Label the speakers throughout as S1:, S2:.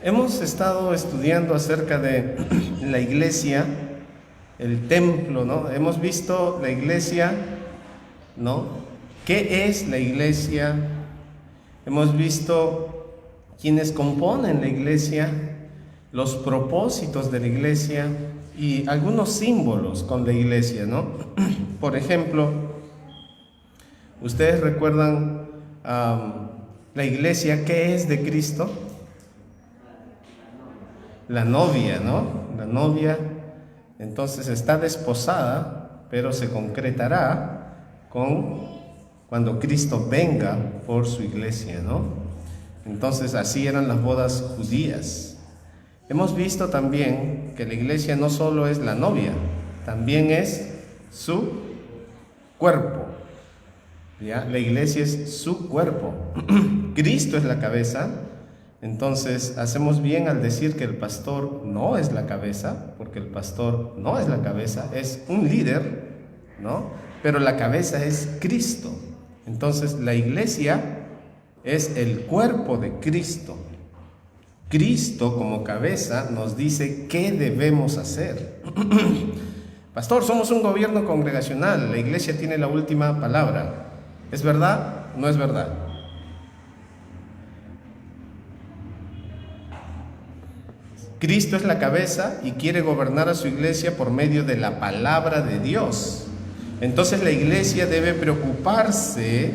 S1: Hemos estado estudiando acerca de la iglesia, el templo, ¿no? Hemos visto la iglesia, ¿no? ¿Qué es la iglesia? Hemos visto quienes componen la iglesia, los propósitos de la iglesia y algunos símbolos con la iglesia, ¿no? Por ejemplo, ¿ustedes recuerdan la iglesia? ¿Qué es de Cristo? La novia, ¿no? La novia, entonces está desposada, pero se concretará cuando Cristo venga por su iglesia, ¿no? Entonces así eran las bodas judías. Hemos visto también que la iglesia no solo es la novia, también es su cuerpo, ¿ya? La iglesia es su cuerpo. Cristo es la cabeza. Entonces, hacemos bien al decir que el pastor no es la cabeza, porque el pastor no es la cabeza, es un líder, ¿no? Pero la cabeza es Cristo. Entonces, la iglesia es el cuerpo de Cristo. Cristo, como cabeza, nos dice qué debemos hacer. Pastor, somos un gobierno congregacional, la iglesia tiene la última palabra. ¿Es verdad? ¿No es verdad? Cristo es la cabeza y quiere gobernar a su iglesia por medio de la palabra de Dios. Entonces la iglesia debe preocuparse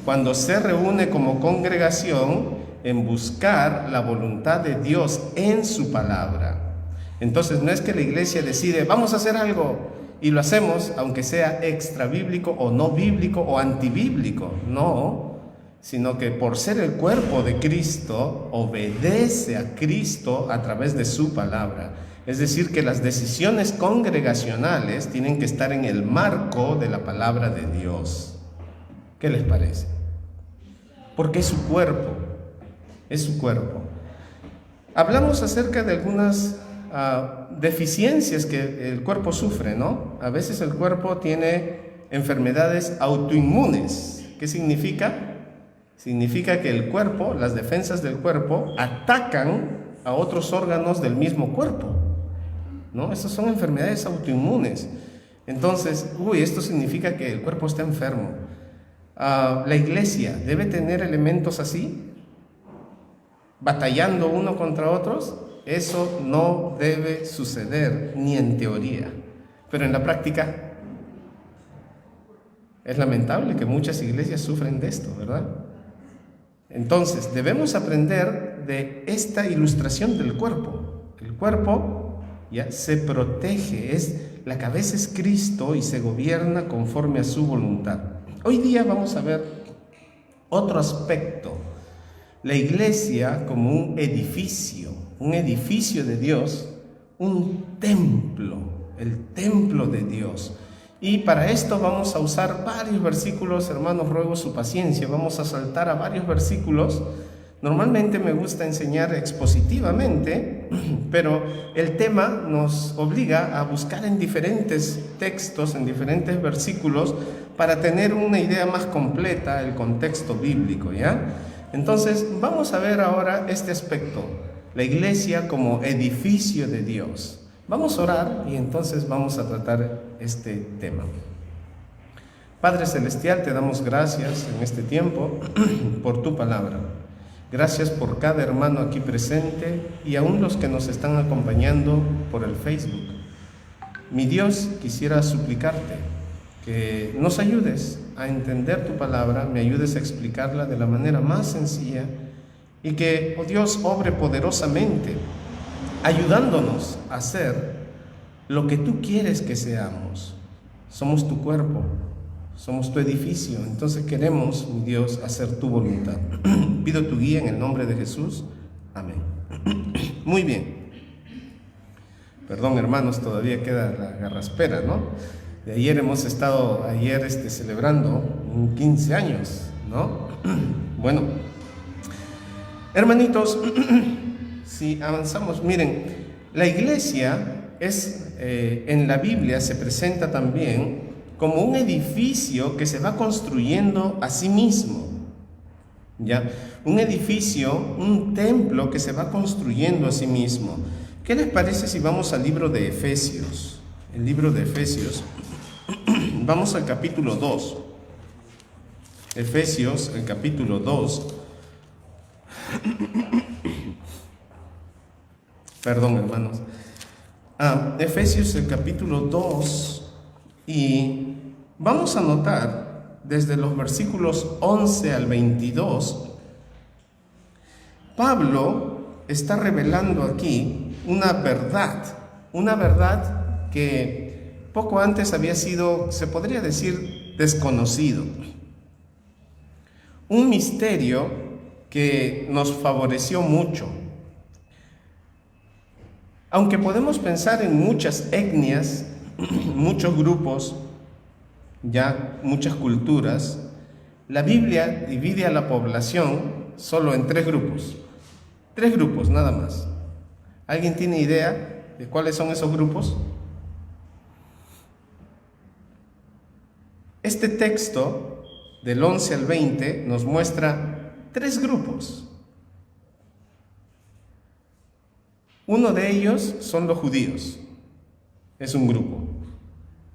S1: cuando se reúne como congregación en buscar la voluntad de Dios en su palabra. Entonces no es que la iglesia decide, vamos a hacer algo y lo hacemos aunque sea extra bíblico o no bíblico o antibíblico. No, sino que por ser el cuerpo de Cristo, obedece a Cristo a través de su palabra. Es decir, que las decisiones congregacionales tienen que estar en el marco de la palabra de Dios. ¿Qué les parece? Porque es su cuerpo, es su cuerpo. Hablamos acerca de algunas deficiencias que el cuerpo sufre, ¿no? A veces el cuerpo tiene enfermedades autoinmunes. ¿Qué significa? Significa que el cuerpo, las defensas del cuerpo, atacan a otros órganos del mismo cuerpo, ¿no? Esas son enfermedades autoinmunes. Entonces, esto significa que el cuerpo está enfermo. La iglesia debe tener elementos así, batallando uno contra otros. Eso no debe suceder, ni en teoría. Pero en la práctica, es lamentable que muchas iglesias sufren de esto, ¿verdad? Entonces, debemos aprender de esta ilustración del cuerpo. El cuerpo ya se protege, la cabeza es Cristo y se gobierna conforme a su voluntad. Hoy día vamos a ver otro aspecto. La iglesia como un edificio de Dios, un templo, el templo de Dios. Y para esto vamos a usar varios versículos, hermanos, ruego su paciencia. Vamos a saltar a varios versículos. Normalmente me gusta enseñar expositivamente, pero el tema nos obliga a buscar en diferentes textos, en diferentes versículos, para tener una idea más completa del contexto bíblico, ¿ya? Entonces, vamos a ver ahora este aspecto, la iglesia como edificio de Dios. Vamos a orar y entonces vamos a tratar este tema. Padre Celestial, te damos gracias en este tiempo por tu palabra. Gracias por cada hermano aquí presente y aún los que nos están acompañando por el Facebook. Mi Dios, quisiera suplicarte que nos ayudes a entender tu palabra, me ayudes a explicarla de la manera más sencilla y que, oh Dios, obre poderosamente, ayudándonos a hacer lo que tú quieres que seamos. Somos tu cuerpo, somos tu edificio, entonces queremos, mi Dios, hacer tu voluntad. Pido tu guía en el nombre de Jesús. Amén. Muy bien. Perdón, hermanos, todavía queda la garraspera, ¿no? De ayer hemos estado celebrando 15 años, ¿no? Bueno, hermanitos, si avanzamos, miren, la iglesia en la Biblia se presenta también como un edificio que se va construyendo a sí mismo. ¿ya? Un edificio, un templo que se va construyendo a sí mismo. ¿Qué les parece si vamos al libro de Efesios? El libro de Efesios. Vamos al capítulo 2. Efesios, el capítulo 2. Perdón, hermanos. Efesios, el capítulo 2. Y vamos a notar desde los versículos 11 al 22, Pablo está revelando aquí una verdad que poco antes había sido, se podría decir, desconocido. Un misterio que nos favoreció mucho. Aunque podemos pensar en muchas etnias, muchos grupos, ya muchas culturas, la Biblia divide a la población solo en 3 grupos. 3 grupos nada más. ¿Alguien tiene idea de cuáles son esos grupos? Este texto, del 11 al 20, nos muestra 3 grupos. Uno de ellos son los judíos. Es un grupo.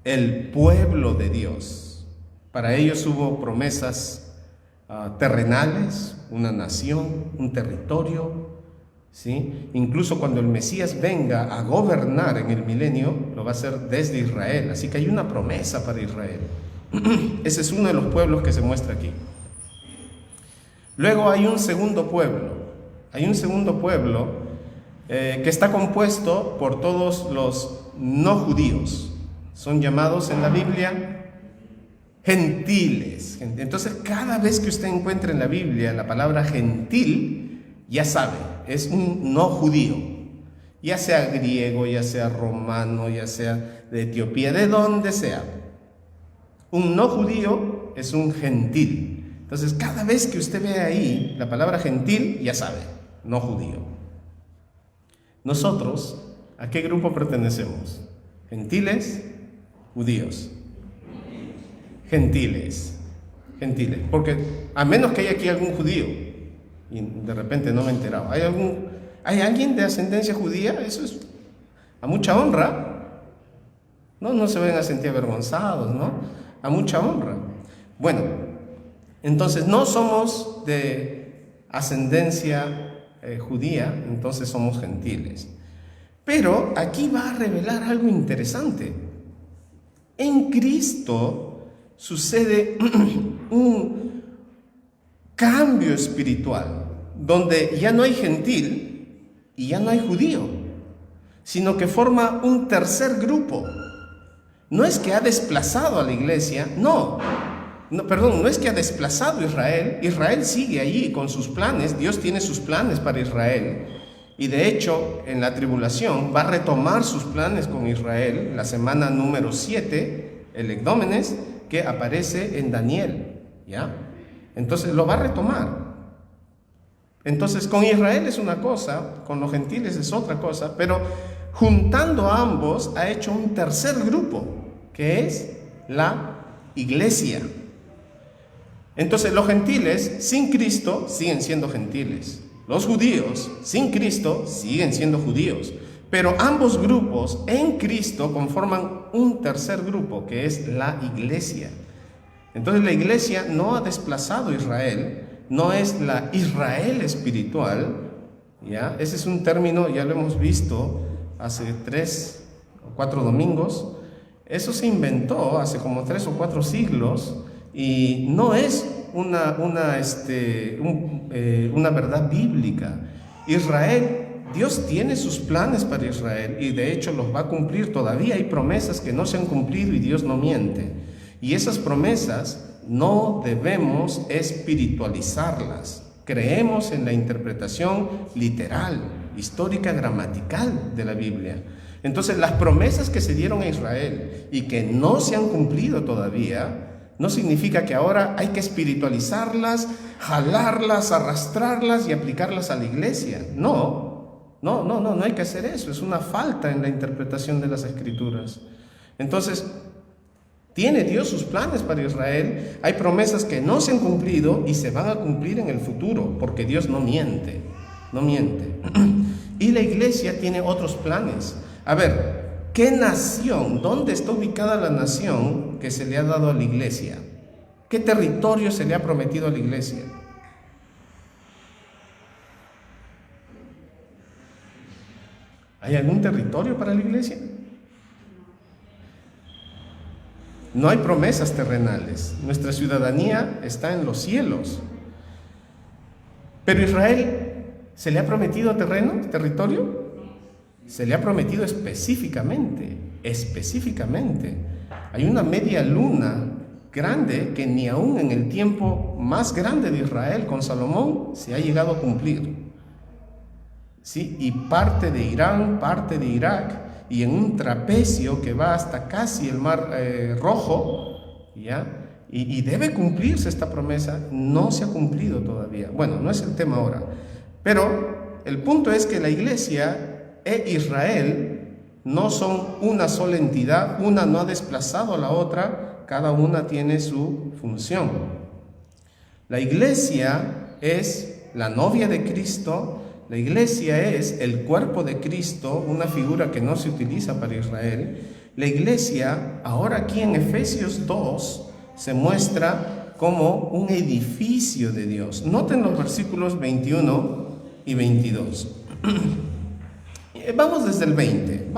S1: El pueblo de Dios. Para ellos hubo promesas terrenales, una nación, un territorio, ¿sí? Incluso cuando el Mesías venga a gobernar en el milenio, lo va a hacer desde Israel. Así que hay una promesa para Israel. Ese es uno de los pueblos que se muestra aquí. Luego hay un segundo pueblo. Hay un segundo pueblo que está compuesto por todos los no judíos. Son llamados en la Biblia gentiles. Entonces, cada vez que usted encuentre en la Biblia la palabra gentil, ya sabe, es un no judío. Ya sea griego, ya sea romano, ya sea de Etiopía, de donde sea. Un no judío es un gentil. Entonces, cada vez que usted ve ahí la palabra gentil, ya sabe, no judío. Nosotros, ¿a qué grupo pertenecemos? ¿Gentiles? ¿Judíos? Gentiles. Gentiles. Porque a menos que haya aquí algún judío, y de repente no me he enterado, ¿hay alguien de ascendencia judía? Eso es a mucha honra. No se vayan a sentir avergonzados, ¿no? A mucha honra. Bueno, entonces no somos de ascendencia judía, entonces somos gentiles. Pero aquí va a revelar algo interesante. En Cristo sucede un cambio espiritual, donde ya no hay gentil y ya no hay judío, sino que forma un tercer grupo. No es que ha desplazado a la iglesia, no es que ha desplazado a Israel. Israel sigue allí con sus planes. Dios tiene sus planes para Israel. Y de hecho, en la tribulación va a retomar sus planes con Israel. La semana número 7, el Ecdómenes, que aparece en Daniel, ¿ya? Entonces lo va a retomar. Entonces con Israel es una cosa, con los gentiles es otra cosa, pero juntando a ambos ha hecho un tercer grupo, que es la iglesia. Entonces los gentiles sin Cristo siguen siendo gentiles. Los judíos sin Cristo siguen siendo judíos. Pero ambos grupos en Cristo conforman un tercer grupo, que es la iglesia. Entonces la iglesia no ha desplazado a Israel, no es la Israel espiritual, ¿ya? Ese es un término, ya lo hemos visto hace 3 o 4 domingos. Eso se inventó hace como 3 o 4 siglos y no es una verdad bíblica. Israel, Dios tiene sus planes para Israel y de hecho los va a cumplir. Todavía hay promesas que no se han cumplido y Dios no miente. Y esas promesas no debemos espiritualizarlas. Creemos en la interpretación literal, histórica, gramatical de la Biblia. Entonces, las promesas que se dieron a Israel y que no se han cumplido todavía, no significa que ahora hay que espiritualizarlas, jalarlas, arrastrarlas y aplicarlas a la iglesia. No hay que hacer eso. Es una falta en la interpretación de las Escrituras. Entonces, Tiene Dios sus planes para Israel. Hay promesas que no se han cumplido y se van a cumplir en el futuro, porque Dios no miente, no miente. Y la iglesia tiene otros planes. A ver, ¿qué nación? ¿Dónde está ubicada la nación que se le ha dado a la iglesia? ¿Qué territorio se le ha prometido a la iglesia? ¿Hay algún territorio para la iglesia? No hay promesas terrenales. Nuestra ciudadanía está en los cielos. Pero Israel, ¿se le ha prometido terreno, territorio? Se le ha prometido específicamente. Hay una media luna grande que ni aún en el tiempo más grande de Israel con Salomón se ha llegado a cumplir. ¿Sí? Y parte de Irán, parte de Irak, y en un trapecio que va hasta casi el Mar Rojo, ¿ya? Y debe cumplirse esta promesa. No se ha cumplido todavía. Bueno, no es el tema ahora, pero el punto es que la iglesia e Israel no son una sola entidad. Una no ha desplazado a la otra, cada una tiene su función. La iglesia es la novia de Cristo. La iglesia es el cuerpo de Cristo, una figura que no se utiliza para Israel. La iglesia, ahora aquí en Efesios 2, se muestra como un edificio de Dios. Noten los versículos 21 y 22. Vamos desde el 20.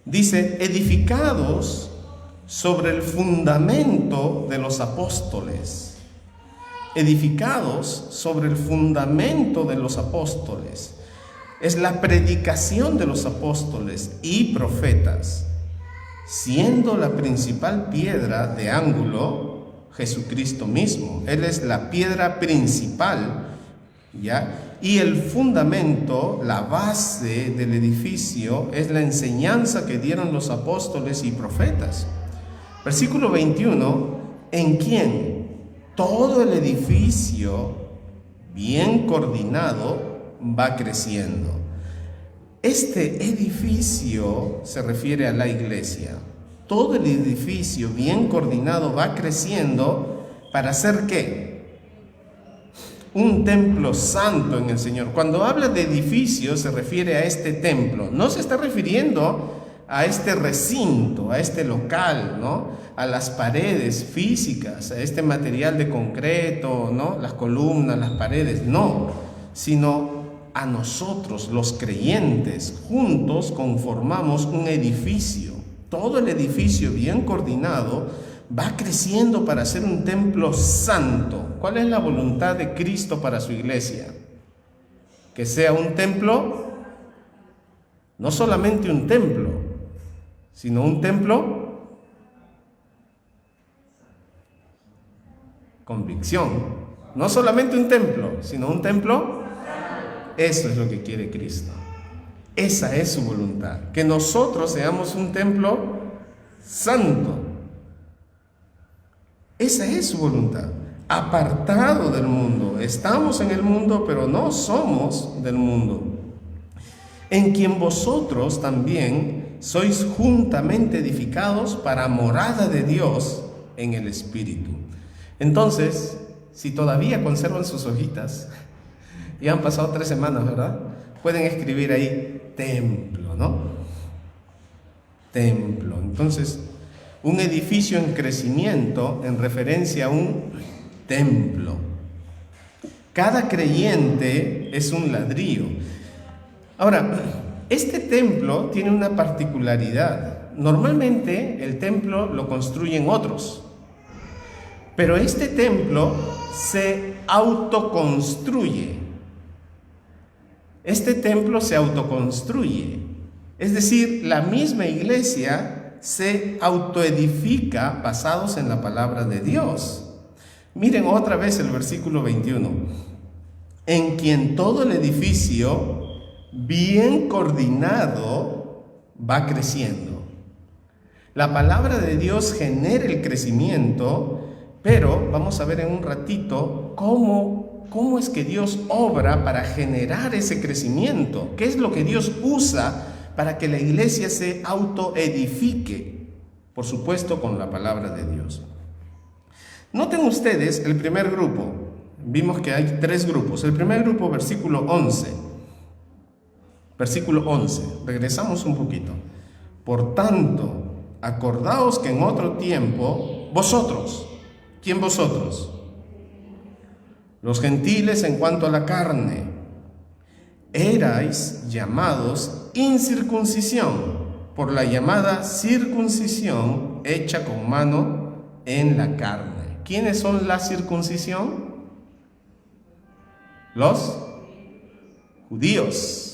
S1: Dice, edificados sobre el fundamento de los apóstoles. Edificados sobre el fundamento de los apóstoles. Es la predicación de los apóstoles y profetas, siendo la principal piedra de ángulo Jesucristo mismo. Él es la piedra principal, ¿ya? Y el fundamento, la base del edificio, es la enseñanza que dieron los apóstoles y profetas. Versículo 21, ¿en quién? Todo el edificio, bien coordinado, va creciendo. Este edificio se refiere a la iglesia. Todo el edificio, bien coordinado, va creciendo para hacer ¿qué? Un templo santo en el Señor. Cuando habla de edificio, se refiere a este templo. No se está refiriendo a este recinto, a este local, ¿no? A las paredes físicas, a este material de concreto, ¿no? Las columnas, las paredes, no, sino a nosotros, los creyentes, juntos conformamos un edificio. Todo el edificio bien coordinado va creciendo para ser un templo santo. ¿Cuál es la voluntad de Cristo para su iglesia? Que sea un templo, no solamente un templo, sino un templo convicción. No solamente un templo, sino un templo. Eso es lo que quiere Cristo. Esa es su voluntad. Que nosotros seamos un templo santo. Esa es su voluntad. Apartado del mundo. Estamos en el mundo, pero no somos del mundo. En quien vosotros también sois juntamente edificados para morada de Dios en el Espíritu. Entonces, si todavía conservan sus hojitas, ya han pasado 3 semanas, ¿verdad? Pueden escribir ahí templo, ¿no? Templo. Entonces, un edificio en crecimiento en referencia a un templo. Cada creyente es un ladrillo. Ahora, este templo tiene una particularidad. Normalmente el templo lo construyen otros. Pero este templo se autoconstruye. Este templo se autoconstruye. Es decir, la misma iglesia se autoedifica basados en la palabra de Dios. Miren otra vez el versículo 21. En quien todo el edificio, bien coordinado, va creciendo. La palabra de Dios genera el crecimiento. Pero vamos a ver en un ratito cómo es que Dios obra para generar ese crecimiento. ¿Qué es lo que Dios usa para que la iglesia se autoedifique, por supuesto con la palabra de Dios. Noten ustedes el primer grupo. Vimos que hay 3 grupos. El primer grupo, versículo 11. Versículo 11. Regresamos un poquito. Por tanto, acordaos que en otro tiempo, vosotros, ¿quién vosotros? Los gentiles en cuanto a la carne, erais llamados incircuncisión por la llamada circuncisión hecha con mano en la carne. ¿Quiénes son la circuncisión? Los judíos.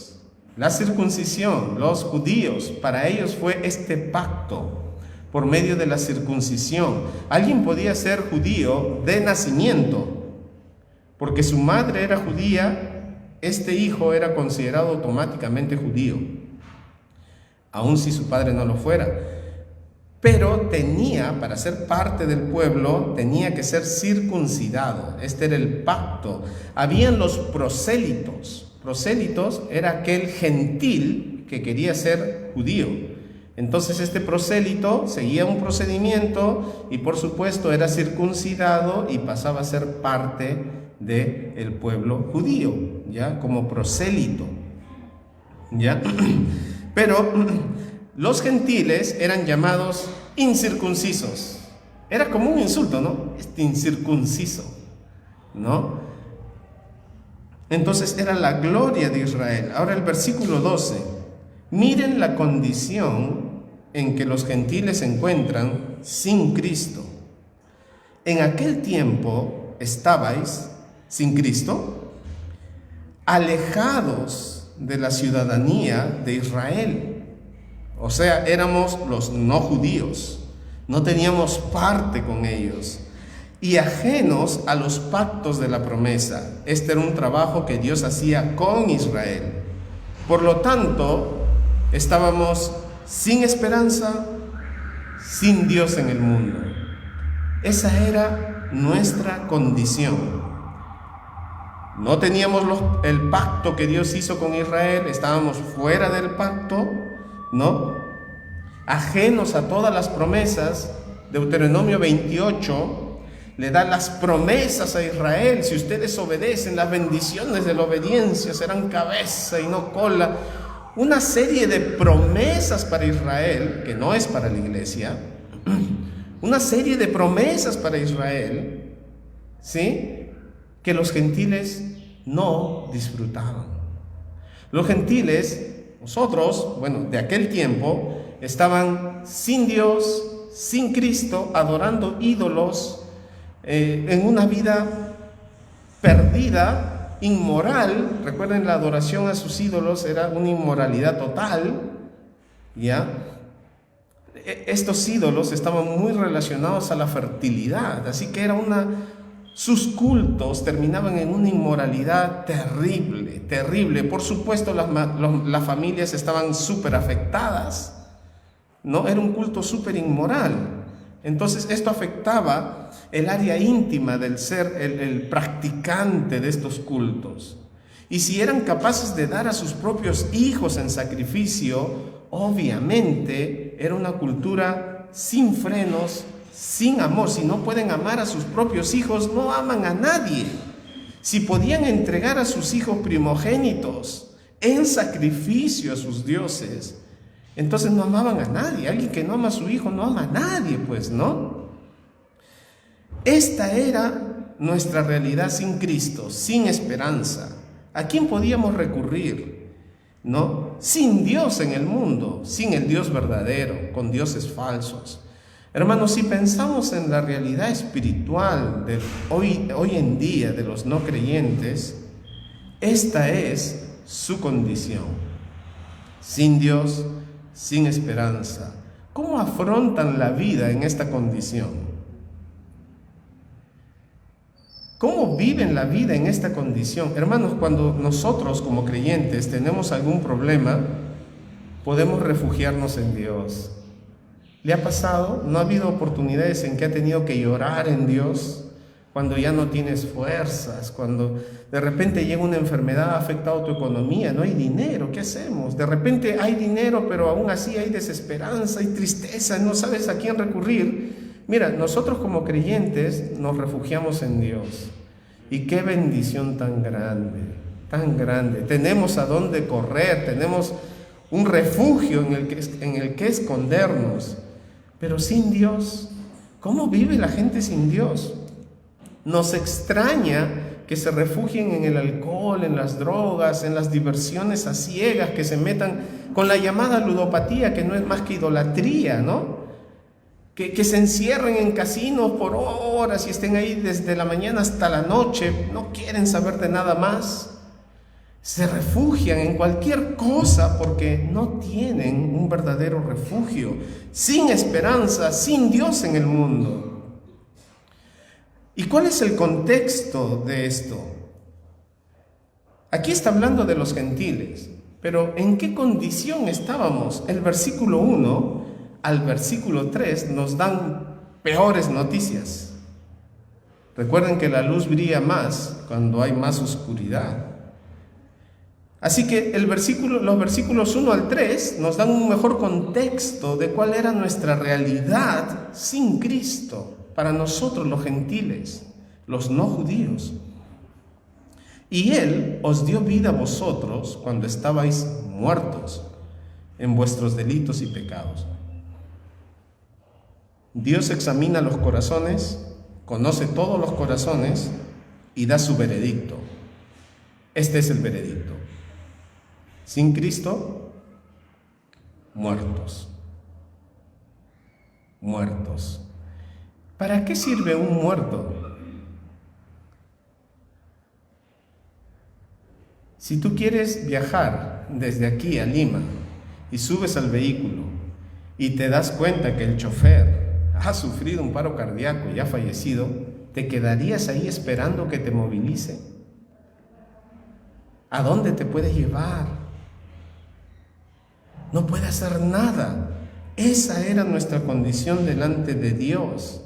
S1: La circuncisión, los judíos, para ellos fue este pacto por medio de la circuncisión. Alguien podía ser judío de nacimiento, porque su madre era judía, este hijo era considerado automáticamente judío, aun si su padre no lo fuera. Pero tenía, para ser parte del pueblo, tenía que ser circuncidado. Este era el pacto. Habían los prosélitos. Prosélitos era aquel gentil que quería ser judío. Entonces este prosélito seguía un procedimiento y por supuesto era circuncidado y pasaba a ser parte del pueblo judío, ¿ya? Como prosélito, ¿ya? Pero los gentiles eran llamados incircuncisos. Era como un insulto, ¿no? Este incircunciso, ¿no? Entonces era la gloria de Israel. Ahora el versículo 12. Miren la condición en que los gentiles se encuentran sin Cristo. En aquel tiempo estabais sin Cristo, alejados de la ciudadanía de Israel. O sea, éramos los no judíos, no teníamos parte con ellos y ajenos a los pactos de la promesa. Este era un trabajo que Dios hacía con Israel. Por lo tanto, estábamos sin esperanza, sin Dios en el mundo. Esa era nuestra condición. No teníamos el pacto que Dios hizo con Israel, estábamos fuera del pacto, ¿no? Ajenos a todas las promesas. Deuteronomio 28 le da las promesas a Israel. Si ustedes obedecen, las bendiciones de la obediencia serán cabeza y no cola. Una serie de promesas para Israel, que no es para la iglesia. Una serie de promesas para Israel, ¿sí? Que los gentiles no disfrutaban. Los gentiles, nosotros, bueno, de aquel tiempo, estaban sin Dios, sin Cristo, adorando ídolos, en una vida perdida, inmoral. Recuerden, la adoración a sus ídolos era una inmoralidad total, ¿ya? Estos ídolos estaban muy relacionados a la fertilidad, así que sus cultos terminaban en una inmoralidad terrible, terrible. Por supuesto, las familias estaban súper afectadas, ¿no? Era un culto súper inmoral. Entonces esto afectaba el área íntima del ser, el practicante de estos cultos. Y si eran capaces de dar a sus propios hijos en sacrificio, obviamente era una cultura sin frenos, sin amor. Si no pueden amar a sus propios hijos, no aman a nadie. Si podían entregar a sus hijos primogénitos en sacrificio a sus dioses, entonces no amaban a nadie. Alguien que no ama a su hijo no ama a nadie, pues, ¿no? Esta era nuestra realidad sin Cristo, sin esperanza. ¿A quién podíamos recurrir? ¿No? Sin Dios en el mundo, sin el Dios verdadero, con dioses falsos. Hermanos, si pensamos en la realidad espiritual de hoy en día de los no creyentes, esta es su condición. Sin Dios, sin esperanza. ¿Cómo afrontan la vida en esta condición? ¿Cómo viven la vida en esta condición? Hermanos, cuando nosotros como creyentes tenemos algún problema, podemos refugiarnos en Dios. ¿Le ha pasado? ¿No ha habido oportunidades en que ha tenido que llorar en Dios? cuando ya no tienes fuerzas, cuando de repente llega una enfermedad, ha afectado tu economía, no hay dinero, ¿qué hacemos? De repente hay dinero, pero aún así hay desesperanza, hay tristeza, no sabes a quién recurrir. Mira, nosotros como creyentes nos refugiamos en Dios. Y qué bendición tan grande, tan grande. Tenemos a dónde correr, tenemos un refugio en el que escondernos. Pero sin Dios, ¿cómo vive la gente sin Dios? Nos extraña que se refugien en el alcohol, en las drogas, en las diversiones a ciegas, que se metan con la llamada ludopatía, que no es más que idolatría, ¿no? Que se encierren en casinos por horas y estén ahí desde la mañana hasta la noche, no quieren saber de nada más. Se refugian en cualquier cosa porque no tienen un verdadero refugio, sin esperanza, sin Dios en el mundo. ¿Y cuál es el contexto de esto? Aquí está hablando de los gentiles, pero ¿en qué condición estábamos? El versículo 1 al versículo 3 nos dan peores noticias. Recuerden que la luz brilla más cuando hay más oscuridad. Así que los versículos 1 al 3 nos dan un mejor contexto de cuál era nuestra realidad sin Cristo para nosotros los gentiles, los no judíos. Y Él os dio vida a vosotros cuando estabais muertos en vuestros delitos y pecados. Dios examina los corazones, conoce todos los corazones y da su veredicto. Este es el veredicto. Sin Cristo, muertos. Muertos. ¿Para qué sirve un muerto? Si tú quieres viajar desde aquí a Lima y subes al vehículo y te das cuenta que el chofer ha sufrido un paro cardíaco y ha fallecido, ¿te quedarías ahí esperando que te movilice? ¿A dónde te puede llevar? No puede hacer nada. Esa era nuestra condición delante de Dios.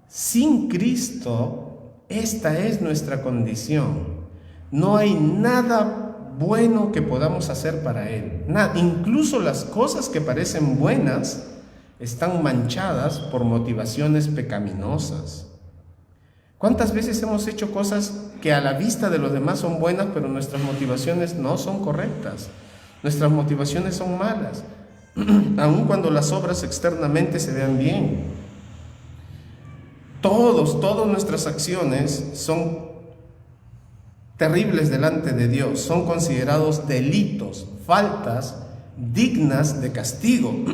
S1: Sin Cristo, esta es nuestra condición. No hay nada bueno que podamos hacer para Él. Nada, incluso las cosas que parecen buenas están manchadas por motivaciones pecaminosas. ¿Cuántas veces hemos hecho cosas que a la vista de los demás son buenas, pero nuestras motivaciones no son correctas? Nuestras motivaciones son malas, aun cuando las obras externamente se vean bien. Todas nuestras acciones son terribles delante de Dios, son considerados delitos, faltas dignas de castigo.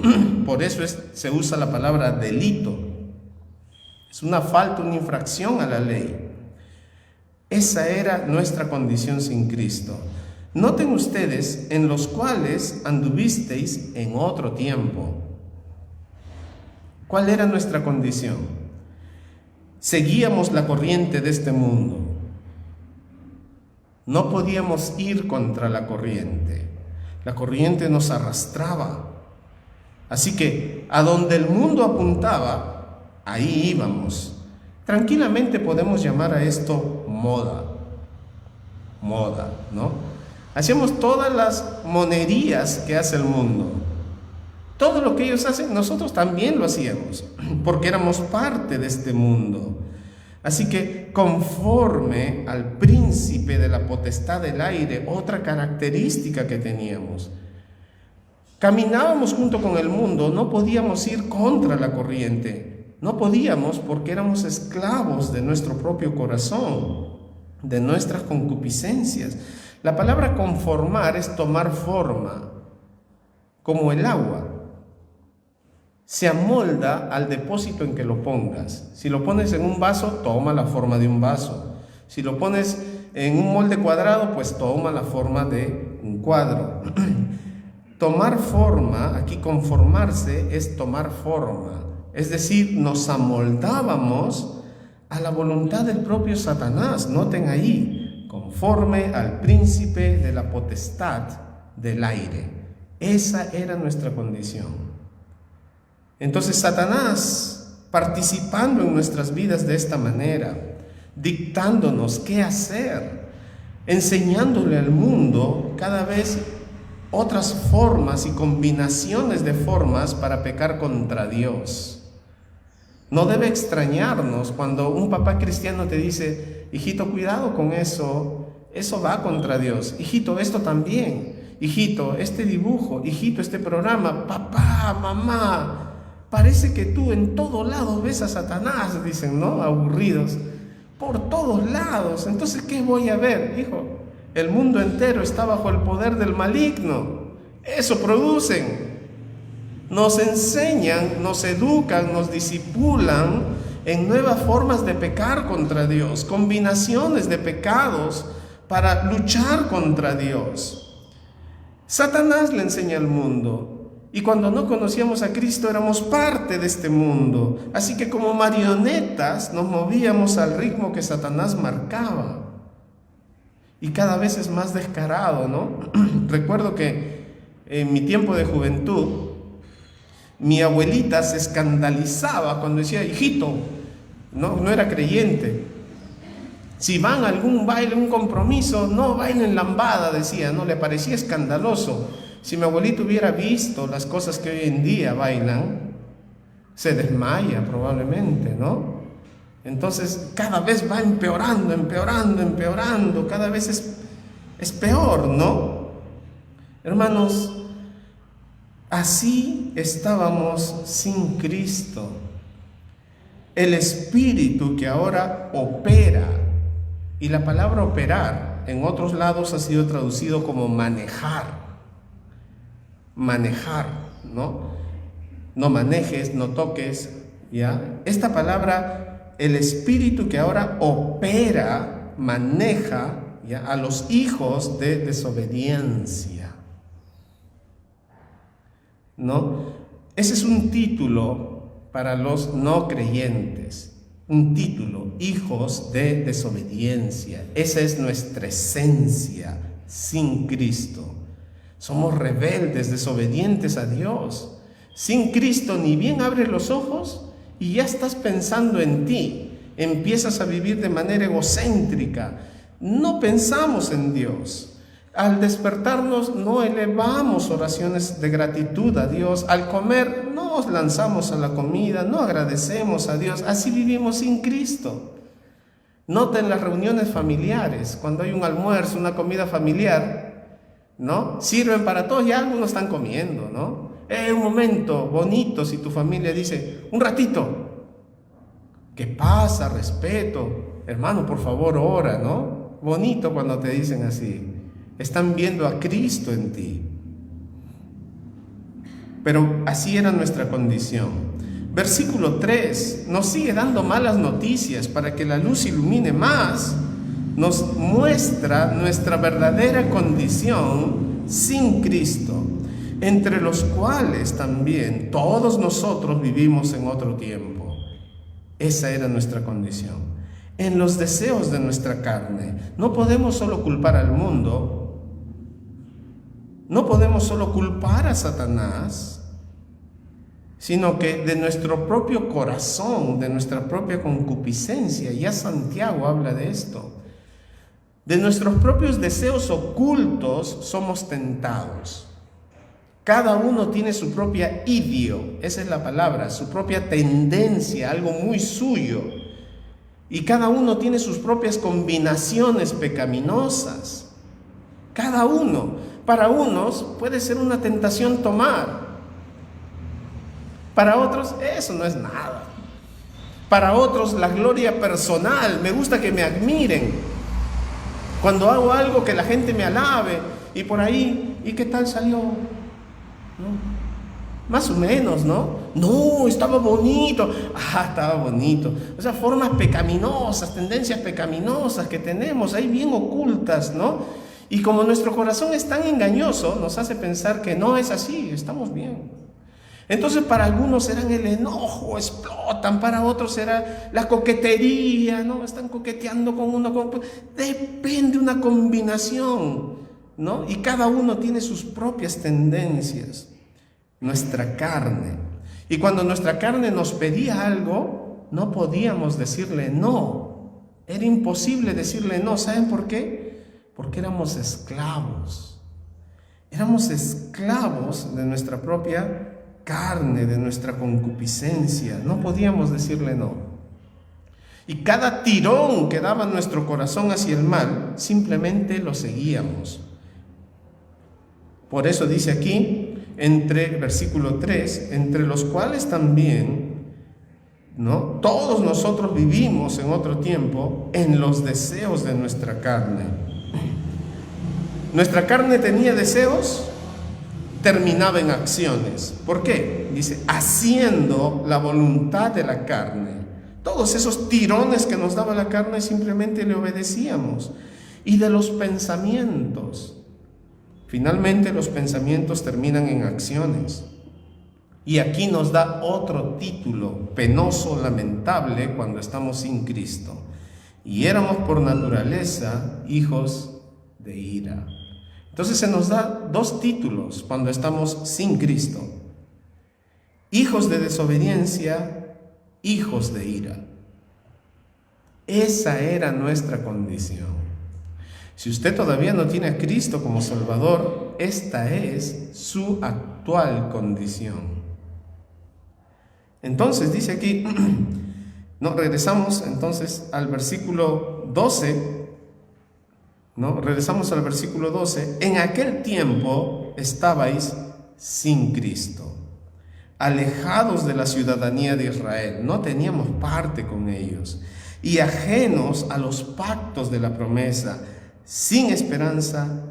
S1: Por eso se usa la palabra delito. Es una falta, una infracción a la ley. Esa era nuestra condición sin Cristo. Noten ustedes, en los cuales anduvisteis en otro tiempo. ¿Cuál era nuestra condición? Seguíamos la corriente de este mundo. No podíamos ir contra la corriente. La corriente nos arrastraba. Así que a donde el mundo apuntaba, ahí íbamos. Tranquilamente podemos llamar a esto moda. Moda, ¿no? Hacíamos todas las monerías que hace el mundo. Todo lo que ellos hacen, nosotros también lo hacíamos, porque éramos parte de este mundo. Así que conforme al príncipe de la potestad del aire, otra característica que teníamos, caminábamos junto con el mundo, no podíamos ir contra la corriente, no podíamos porque éramos esclavos de nuestro propio corazón, de nuestras concupiscencias. La palabra conformar es tomar forma, como el agua. Se amolda al depósito en que lo pongas. Si lo pones en un vaso, toma la forma de un vaso. Si lo pones en un molde cuadrado, pues toma la forma de un cuadro. Tomar forma, aquí conformarse, es tomar forma. Es decir, nos amoldábamos a la voluntad del propio Satanás. Noten ahí, conforme al príncipe de la potestad del aire. Esa era nuestra condición. Entonces Satanás, participando en nuestras vidas de esta manera, dictándonos qué hacer, enseñándole al mundo cada vez otras formas y combinaciones de formas para pecar contra Dios. No debe extrañarnos cuando un papá cristiano te dice: hijito, cuidado con eso va contra Dios. Hijito, esto también. Hijito, este dibujo. Hijito, este programa. Papá, mamá, parece que tú en todos lados ves a Satanás, dicen, ¿no? Aburridos. Por todos lados. Entonces, ¿qué voy a ver? Hijo, el mundo entero está bajo el poder del maligno. Eso producen. Nos enseñan, nos educan, nos disipulan en nuevas formas de pecar contra Dios, combinaciones de pecados para luchar contra Dios. Satanás le enseña al mundo, y cuando no conocíamos a Cristo éramos parte de este mundo, así que como marionetas nos movíamos al ritmo que Satanás marcaba, y cada vez es más descarado, ¿no? Recuerdo que en mi tiempo de juventud, mi abuelita se escandalizaba cuando decía: hijito, no era creyente, si van a algún baile, un compromiso, no bailen lambada, decía, no, le parecía escandaloso. Si mi abuelita hubiera visto las cosas que hoy en día bailan, se desmaya probablemente, ¿no? Entonces cada vez va empeorando, cada vez es peor, ¿no? Hermanos, así estábamos sin Cristo. El Espíritu que ahora opera, y la palabra operar en otros lados ha sido traducido como manejar, ¿no? No manejes, no toques, ¿ya? Esta palabra, el Espíritu que ahora opera, maneja, ¿ya?, a los hijos de desobediencia, ¿no? Ese es un título para los no creyentes, un título: hijos de desobediencia. Esa es nuestra esencia sin Cristo. Somos rebeldes, desobedientes a Dios. Sin Cristo ni bien abres los ojos y ya estás pensando en ti. Empiezas a vivir de manera egocéntrica. No pensamos en Dios. Al despertarnos no elevamos oraciones de gratitud a Dios. Al comer no nos lanzamos a la comida, no agradecemos a Dios. Así vivimos sin Cristo. Nota en las reuniones familiares, cuando hay un almuerzo, una comida familiar, ¿no? Sirven para todos y algunos están comiendo, ¿no? Un momento bonito si tu familia dice: un ratito. ¿Qué pasa? Respeto. Hermano, por favor, ora, ¿no? Bonito cuando te dicen así. Están viendo a Cristo en ti. Pero así era nuestra condición. Versículo 3 nos sigue dando malas noticias para que la luz ilumine más. Nos muestra nuestra verdadera condición sin Cristo, entre los cuales también todos nosotros vivimos en otro tiempo. Esa era nuestra condición. En los deseos de nuestra carne. No podemos solo culpar al mundo. No podemos solo culpar a Satanás, sino que de nuestro propio corazón, de nuestra propia concupiscencia, ya Santiago habla de esto, de nuestros propios deseos ocultos somos tentados. Cada uno tiene su propia idio, esa es la palabra, su propia tendencia, algo muy suyo, y cada uno tiene sus propias combinaciones pecaminosas. Cada uno. Para unos puede ser una tentación tomar. Para otros eso no es nada. Para otros la gloria personal. Me gusta que me admiren. Cuando hago algo que la gente me alabe. Y por ahí, ¿y qué tal salió? ¿No? Más o menos, ¿no? No, estaba bonito. Estaba bonito. O sea, formas pecaminosas, tendencias pecaminosas que tenemos ahí bien ocultas, ¿no? Y como nuestro corazón es tan engañoso, nos hace pensar que no es así, estamos bien. Entonces para algunos eran el enojo, explotan, para otros era la coquetería, ¿no? Están coqueteando con uno, depende una combinación, ¿no? Y cada uno tiene sus propias tendencias. Nuestra carne. Y cuando nuestra carne nos pedía algo, no podíamos decirle no. Era imposible decirle no. ¿Saben por qué? Porque éramos esclavos. Éramos esclavos de nuestra propia carne, de nuestra concupiscencia. No podíamos decirle no. Y cada tirón que daba nuestro corazón hacia el mal, simplemente lo seguíamos. Por eso dice aquí, versículo 3, entre los cuales también, ¿no?, todos nosotros vivimos en otro tiempo en los deseos de nuestra carne. Nuestra carne tenía deseos, terminaba en acciones. ¿Por qué? Dice, haciendo la voluntad de la carne. Todos esos tirones que nos daba la carne simplemente le obedecíamos. Y de los pensamientos. Finalmente los pensamientos terminan en acciones. Y aquí nos da otro título, penoso, lamentable, cuando estamos sin Cristo. Y éramos por naturaleza hijos de ira. Entonces se nos da dos títulos cuando estamos sin Cristo: hijos de desobediencia, hijos de ira. Esa era nuestra condición. Si usted todavía no tiene a Cristo como Salvador, esta es su actual condición. Entonces dice aquí, regresamos entonces al versículo 12, regresamos al versículo 12. En aquel tiempo estabais sin Cristo, alejados de la ciudadanía de Israel, no teníamos parte con ellos, y ajenos a los pactos de la promesa, sin esperanza,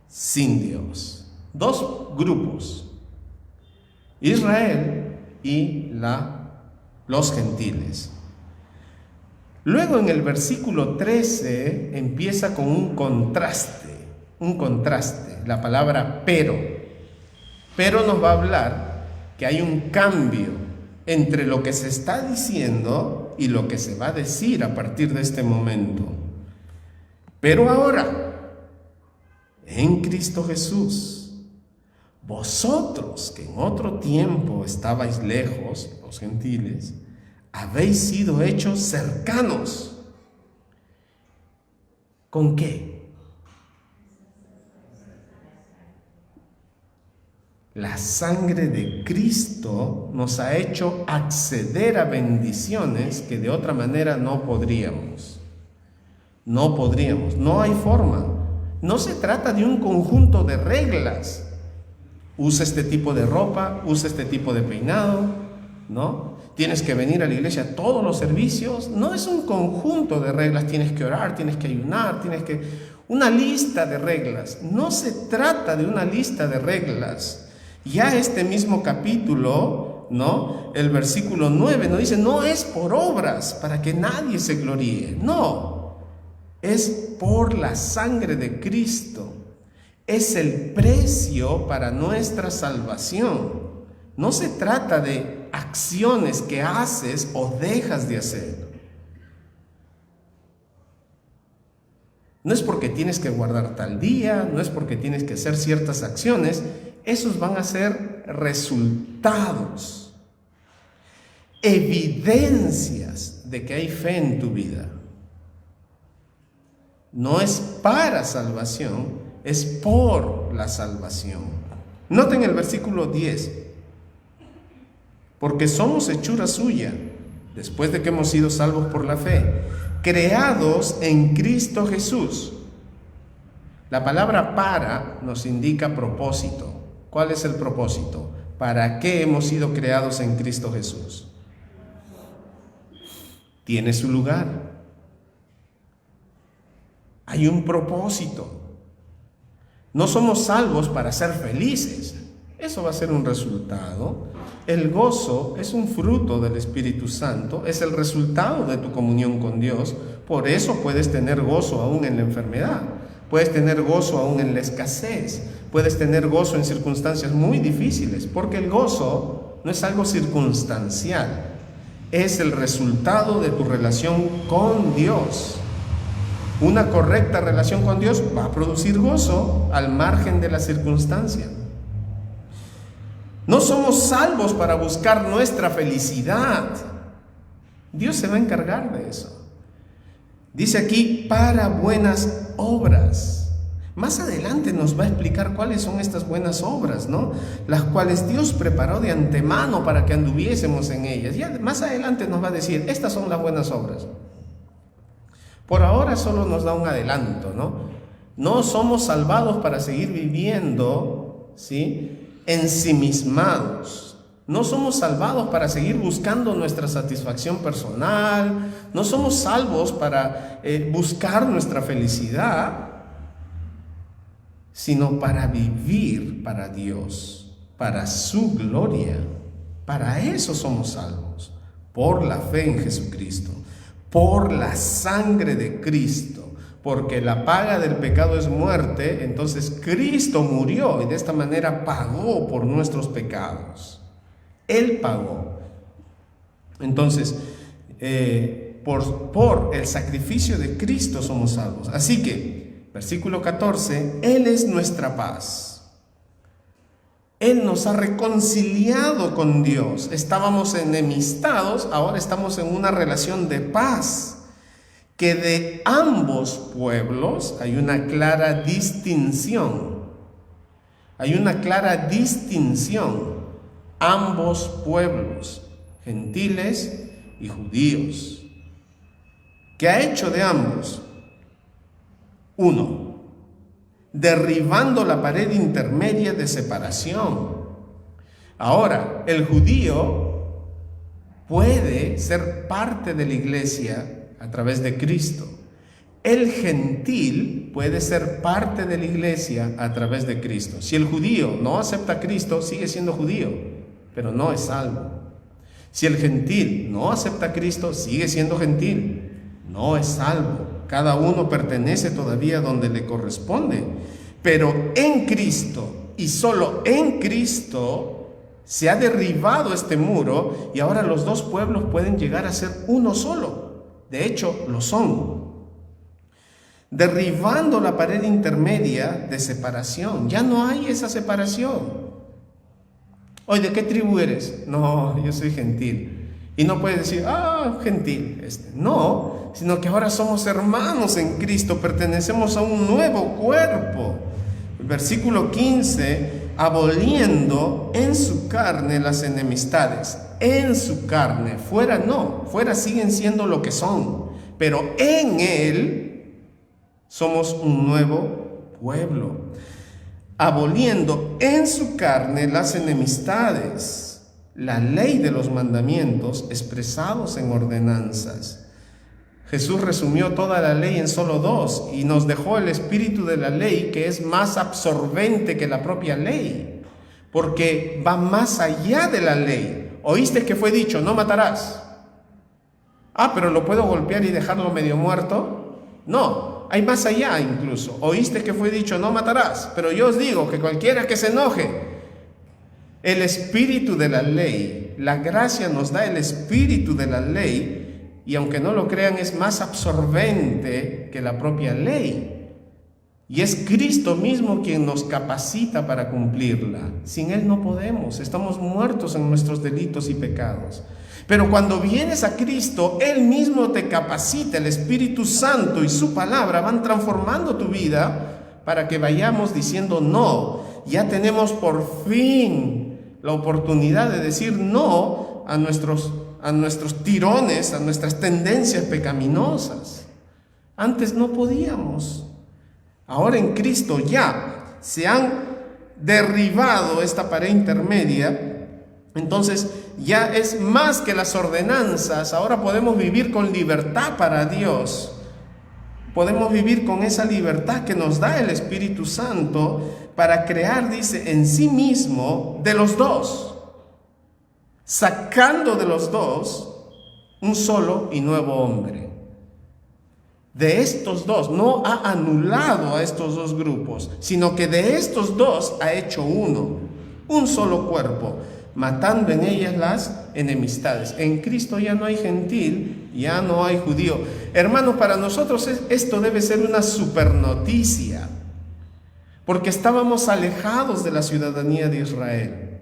S1: sin Dios. Dos grupos, Israel y los gentiles. Luego en el versículo 13 empieza con un contraste, la palabra pero. Pero nos va a hablar que hay un cambio entre lo que se está diciendo y lo que se va a decir a partir de este momento. Pero ahora, en Cristo Jesús, vosotros que en otro tiempo estabais lejos, los gentiles, habéis sido hechos cercanos. ¿Con qué? La sangre de Cristo nos ha hecho acceder a bendiciones que de otra manera no podríamos. No hay forma. No se trata de un conjunto de reglas. Usa este tipo de ropa, usa este tipo de peinado, ¿no? Tienes que venir a la iglesia a todos los servicios. No es un conjunto de reglas. Tienes que orar, tienes que ayunar, una lista de reglas. No se trata de una lista de reglas. Ya este mismo capítulo, ¿no?, el versículo 9 nos dice, no es por obras para que nadie se gloríe. No. Es por la sangre de Cristo. Es el precio para nuestra salvación. No se trata de acciones que haces o dejas de hacer. No es porque tienes que guardar tal día, no es porque tienes que hacer ciertas acciones. Esos van a ser resultados, evidencias de que hay fe en tu vida. No es para salvación, es por la salvación. Noten el versículo 10. Porque somos hechura suya, después de que hemos sido salvos por la fe, creados en Cristo Jesús. La palabra para nos indica propósito. ¿Cuál es el propósito? ¿Para qué hemos sido creados en Cristo Jesús? Tiene su lugar. Hay un propósito. No somos salvos para ser felices. Eso va a ser un resultado. El gozo es un fruto del Espíritu Santo, es el resultado de tu comunión con Dios. Por eso puedes tener gozo aún en la enfermedad, puedes tener gozo aún en la escasez, puedes tener gozo en circunstancias muy difíciles, porque el gozo no es algo circunstancial, es el resultado de tu relación con Dios. Una correcta relación con Dios va a producir gozo al margen de la circunstancia. No somos salvos para buscar nuestra felicidad. Dios se va a encargar de eso. Dice aquí, para buenas obras. Más adelante nos va a explicar cuáles son estas buenas obras, ¿no? Las cuales Dios preparó de antemano para que anduviésemos en ellas. Ya más adelante nos va a decir, estas son las buenas obras. Por ahora solo nos da un adelanto, ¿no? No somos salvados para seguir viviendo, ¿sí?, ensimismados. No somos salvados para seguir buscando nuestra satisfacción personal. No somos salvos para buscar nuestra felicidad, sino para vivir para Dios, para su gloria. Para eso somos salvos, por la fe en Jesucristo, por la sangre de Cristo, porque la paga del pecado es muerte. Entonces Cristo murió y de esta manera pagó por nuestros pecados. Él pagó. Entonces, por el sacrificio de Cristo somos salvos. Así que, versículo 14, Él es nuestra paz. Él nos ha reconciliado con Dios. Estábamos enemistados, ahora estamos en una relación de paz. Que de ambos pueblos hay una clara distinción. Hay una clara distinción. Ambos pueblos, gentiles y judíos. ¿Qué ha hecho de ambos? Uno, derribando la pared intermedia de separación. Ahora, el judío puede ser parte de la iglesia a través de Cristo. El gentil puede ser parte de la iglesia a través de Cristo. Si el judío no acepta a Cristo, sigue siendo judío, pero no es salvo. Si el gentil no acepta a Cristo, sigue siendo gentil, no es salvo. Cada uno pertenece todavía donde le corresponde. Pero en Cristo, y solo en Cristo, se ha derribado este muro y ahora los dos pueblos pueden llegar a ser uno solo. De hecho, lo son. Derribando la pared intermedia de separación. Ya no hay esa separación. Oye, ¿de qué tribu eres? No, yo soy gentil. Y no puedes decir, gentil. No, sino que ahora somos hermanos en Cristo, pertenecemos a un nuevo cuerpo. Versículo 15, aboliendo en su carne las enemistades. En su carne, fuera no, fuera siguen siendo lo que son, pero en Él somos un nuevo pueblo. Aboliendo en su carne las enemistades, la ley de los mandamientos expresados en ordenanzas. Jesús resumió toda la ley en solo dos y nos dejó el espíritu de la ley, que es más absorbente que la propia ley, porque va más allá de la ley. ¿Oíste que fue dicho, no matarás? Pero ¿lo puedo golpear y dejarlo medio muerto? No, hay más allá incluso. ¿Oíste que fue dicho, no matarás? Pero yo os digo que cualquiera que se enoje, el espíritu de la ley, la gracia nos da el espíritu de la ley, y aunque no lo crean, es más absorbente que la propia ley. Y es Cristo mismo quien nos capacita para cumplirla. Sin Él no podemos, estamos muertos en nuestros delitos y pecados. Pero cuando vienes a Cristo, Él mismo te capacita, el Espíritu Santo y su palabra van transformando tu vida para que vayamos diciendo no. Ya tenemos por fin la oportunidad de decir no a nuestros tirones, a nuestras tendencias pecaminosas. Antes no podíamos. Ahora en Cristo ya se han derribado esta pared intermedia. Entonces ya es más que las ordenanzas. Ahora podemos vivir con libertad para Dios. Podemos vivir con esa libertad que nos da el Espíritu Santo para crear, dice, en sí mismo de los dos, sacando de los dos un solo y nuevo hombre. De estos dos, no ha anulado a estos dos grupos, sino que de estos dos ha hecho uno, un solo cuerpo, matando en ellas las enemistades. En Cristo ya no hay gentil, ya no hay judío. Hermanos, para nosotros esto debe ser una super noticia, porque estábamos alejados de la ciudadanía de Israel.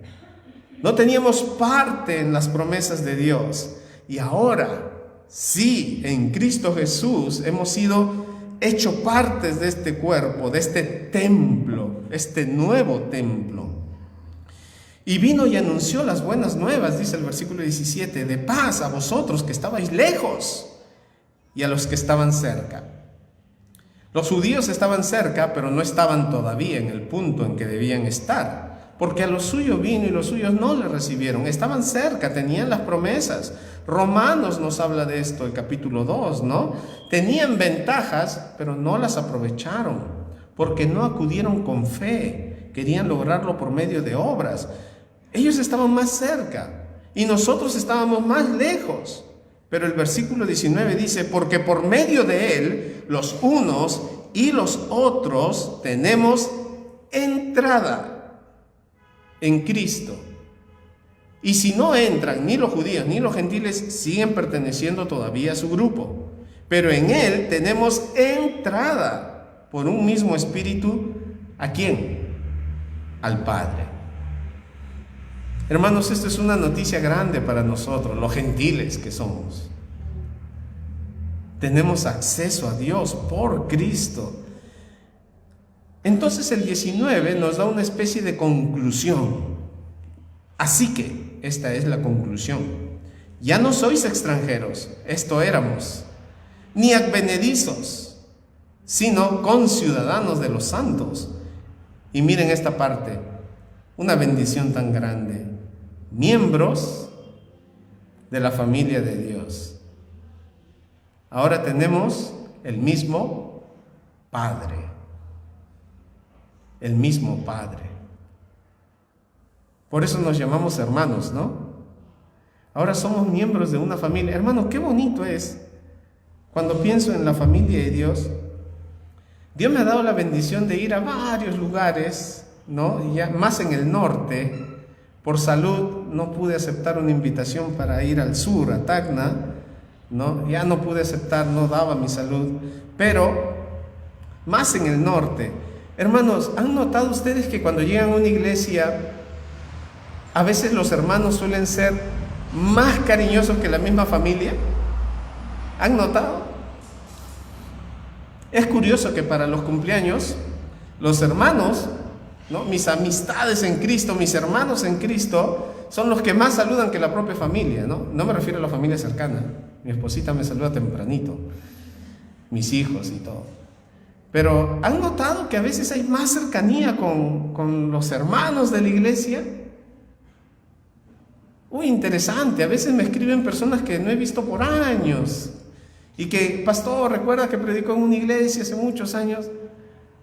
S1: No teníamos parte en las promesas de Dios. Y ahora Sí, en Cristo Jesús hemos sido hechos partes de este cuerpo, de este templo, este nuevo templo. Y vino y anunció las buenas nuevas, dice el versículo 17, de paz a vosotros que estabais lejos y a los que estaban cerca. Los judíos estaban cerca, pero no estaban todavía en el punto en que debían estar, porque a los suyos vino y los suyos no le recibieron. Estaban cerca, tenían las promesas. Romanos nos habla de esto, el capítulo 2, ¿no? Tenían ventajas, pero no las aprovecharon, porque no acudieron con fe, querían lograrlo por medio de obras. Ellos estaban más cerca y nosotros estábamos más lejos. Pero el versículo 19 dice, porque por medio de él, los unos y los otros tenemos entrada en Cristo. Y si no entran, ni los judíos ni los gentiles siguen perteneciendo todavía a su grupo. Pero en él tenemos entrada por un mismo espíritu. ¿A quién? Al Padre. Hermanos, esto es una noticia grande para nosotros, los gentiles que somos. Tenemos acceso a Dios por Cristo. Entonces el 19 nos da una especie de conclusión. Así que, esta es la conclusión. Ya no sois extranjeros, esto éramos, ni advenedizos, sino conciudadanos de los santos. Y miren esta parte, una bendición tan grande. Miembros de la familia de Dios. Ahora tenemos el mismo Padre. El mismo Padre. Por eso nos llamamos hermanos, ¿no? Ahora somos miembros de una familia. Hermano, qué bonito es cuando pienso en la familia de Dios. Dios me ha dado la bendición de ir a varios lugares, ¿no? Y ya más en el norte. Por salud no pude aceptar una invitación para ir al sur, a Tacna, ¿no? Ya no pude aceptar, no daba mi salud, pero más en el norte. Hermanos, ¿han notado ustedes que cuando llegan a una iglesia, a veces los hermanos suelen ser más cariñosos que la misma familia? ¿Han notado? Es curioso que para los cumpleaños, los hermanos, ¿no? Mis amistades en Cristo, mis hermanos en Cristo, son los que más saludan que la propia familia, ¿no? No me refiero a la familia cercana. Mi esposita me saluda tempranito, mis hijos y todo. Pero ¿han notado que a veces hay más cercanía con los hermanos de la iglesia? Uy, interesante. A veces me escriben personas que no he visto por años y que, pastor, ¿recuerda que predicó en una iglesia hace muchos años?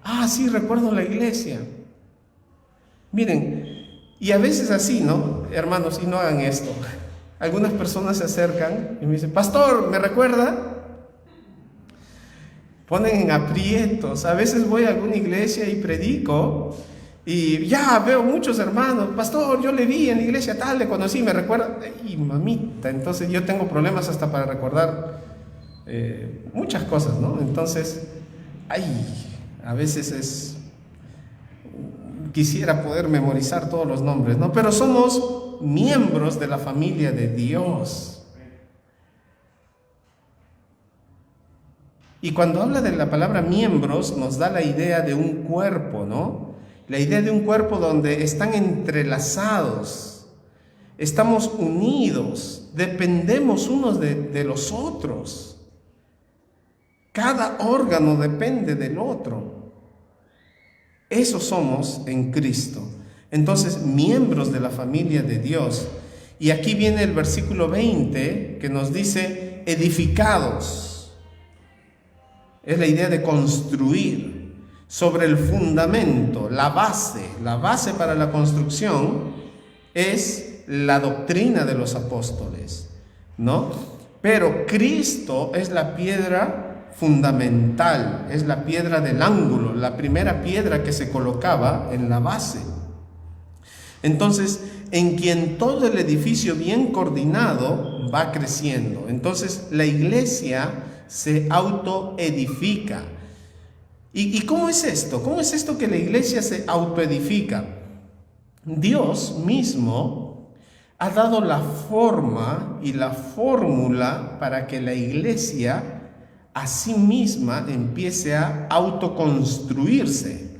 S1: Ah, sí, recuerdo la iglesia. Miren, y a veces así, ¿no? Hermanos, y no hagan esto. Algunas personas se acercan y me dicen, pastor, ¿me recuerda? Ponen en aprietos. A veces voy a alguna iglesia y predico y ya veo muchos hermanos. Pastor, yo le vi en la iglesia tal, le conocí, ¿me recuerda? Y mamita, entonces yo tengo problemas hasta para recordar muchas cosas, ¿no? Entonces, a veces quisiera poder memorizar todos los nombres, ¿no? Pero somos miembros de la familia de Dios. Y cuando habla de la palabra miembros, nos da la idea de un cuerpo, ¿no? La idea de un cuerpo donde están entrelazados, estamos unidos, dependemos unos de los otros. Cada órgano depende del otro. Eso somos en Cristo. Entonces, miembros de la familia de Dios. Y aquí viene el versículo 20 que nos dice edificados. Es la idea de construir sobre el fundamento, la base para la construcción es la doctrina de los apóstoles, ¿no? Pero Cristo es la piedra fundamental, es la piedra del ángulo, la primera piedra que se colocaba en la base. Entonces, en quien todo el edificio bien coordinado va creciendo. Entonces, la iglesia se autoedifica. ¿Y cómo es esto? ¿Cómo es esto que la iglesia se autoedifica? Dios mismo ha dado la forma y la fórmula para que la iglesia a sí misma empiece a autoconstruirse,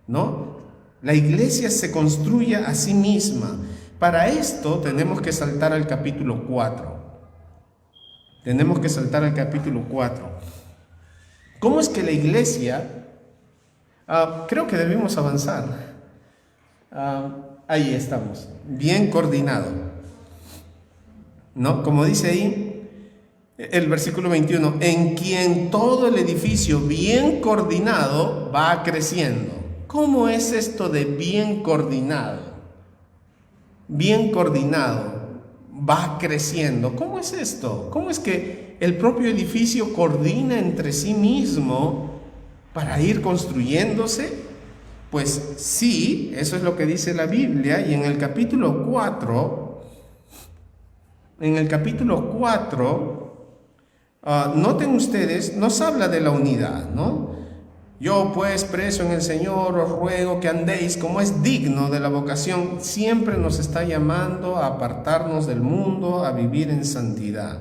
S1: ¿no? La iglesia se construye a sí misma. Para esto tenemos que saltar al capítulo 4. Tenemos que saltar al capítulo 4. ¿Cómo es que la iglesia? Creo que debemos avanzar. Ahí estamos, bien coordinado, ¿no? Como dice ahí el versículo 21, en quien todo el edificio bien coordinado va creciendo. ¿Cómo es esto de bien coordinado? Bien coordinado, va creciendo. ¿Cómo es esto? ¿Cómo es que el propio edificio coordina entre sí mismo para ir construyéndose? Pues sí, eso es lo que dice la Biblia, y en el capítulo 4, noten ustedes, nos habla de la unidad, ¿no? Yo pues, preso en el Señor, os ruego que andéis como es digno de la vocación. Siempre nos está llamando a apartarnos del mundo, a vivir en santidad.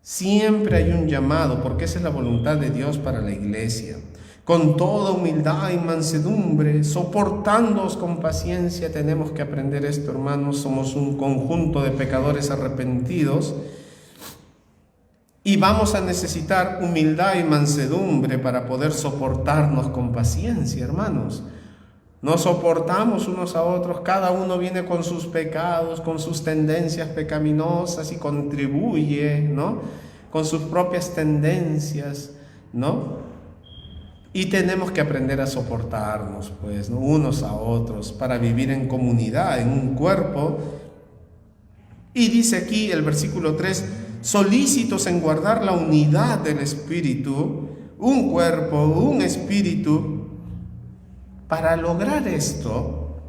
S1: Siempre hay un llamado, porque esa es la voluntad de Dios para la iglesia. Con toda humildad y mansedumbre, soportándoos con paciencia. Tenemos que aprender esto, hermanos. Somos un conjunto de pecadores arrepentidos y vamos a necesitar humildad y mansedumbre para poder soportarnos con paciencia, hermanos. Nos soportamos unos a otros, cada uno viene con sus pecados, con sus tendencias pecaminosas y contribuye, ¿no? Con sus propias tendencias, ¿no? Y tenemos que aprender a soportarnos, pues, ¿no? Unos a otros, para vivir en comunidad, en un cuerpo. Y dice aquí el versículo 3, solícitos en guardar la unidad del Espíritu, un cuerpo, un espíritu. Para lograr esto,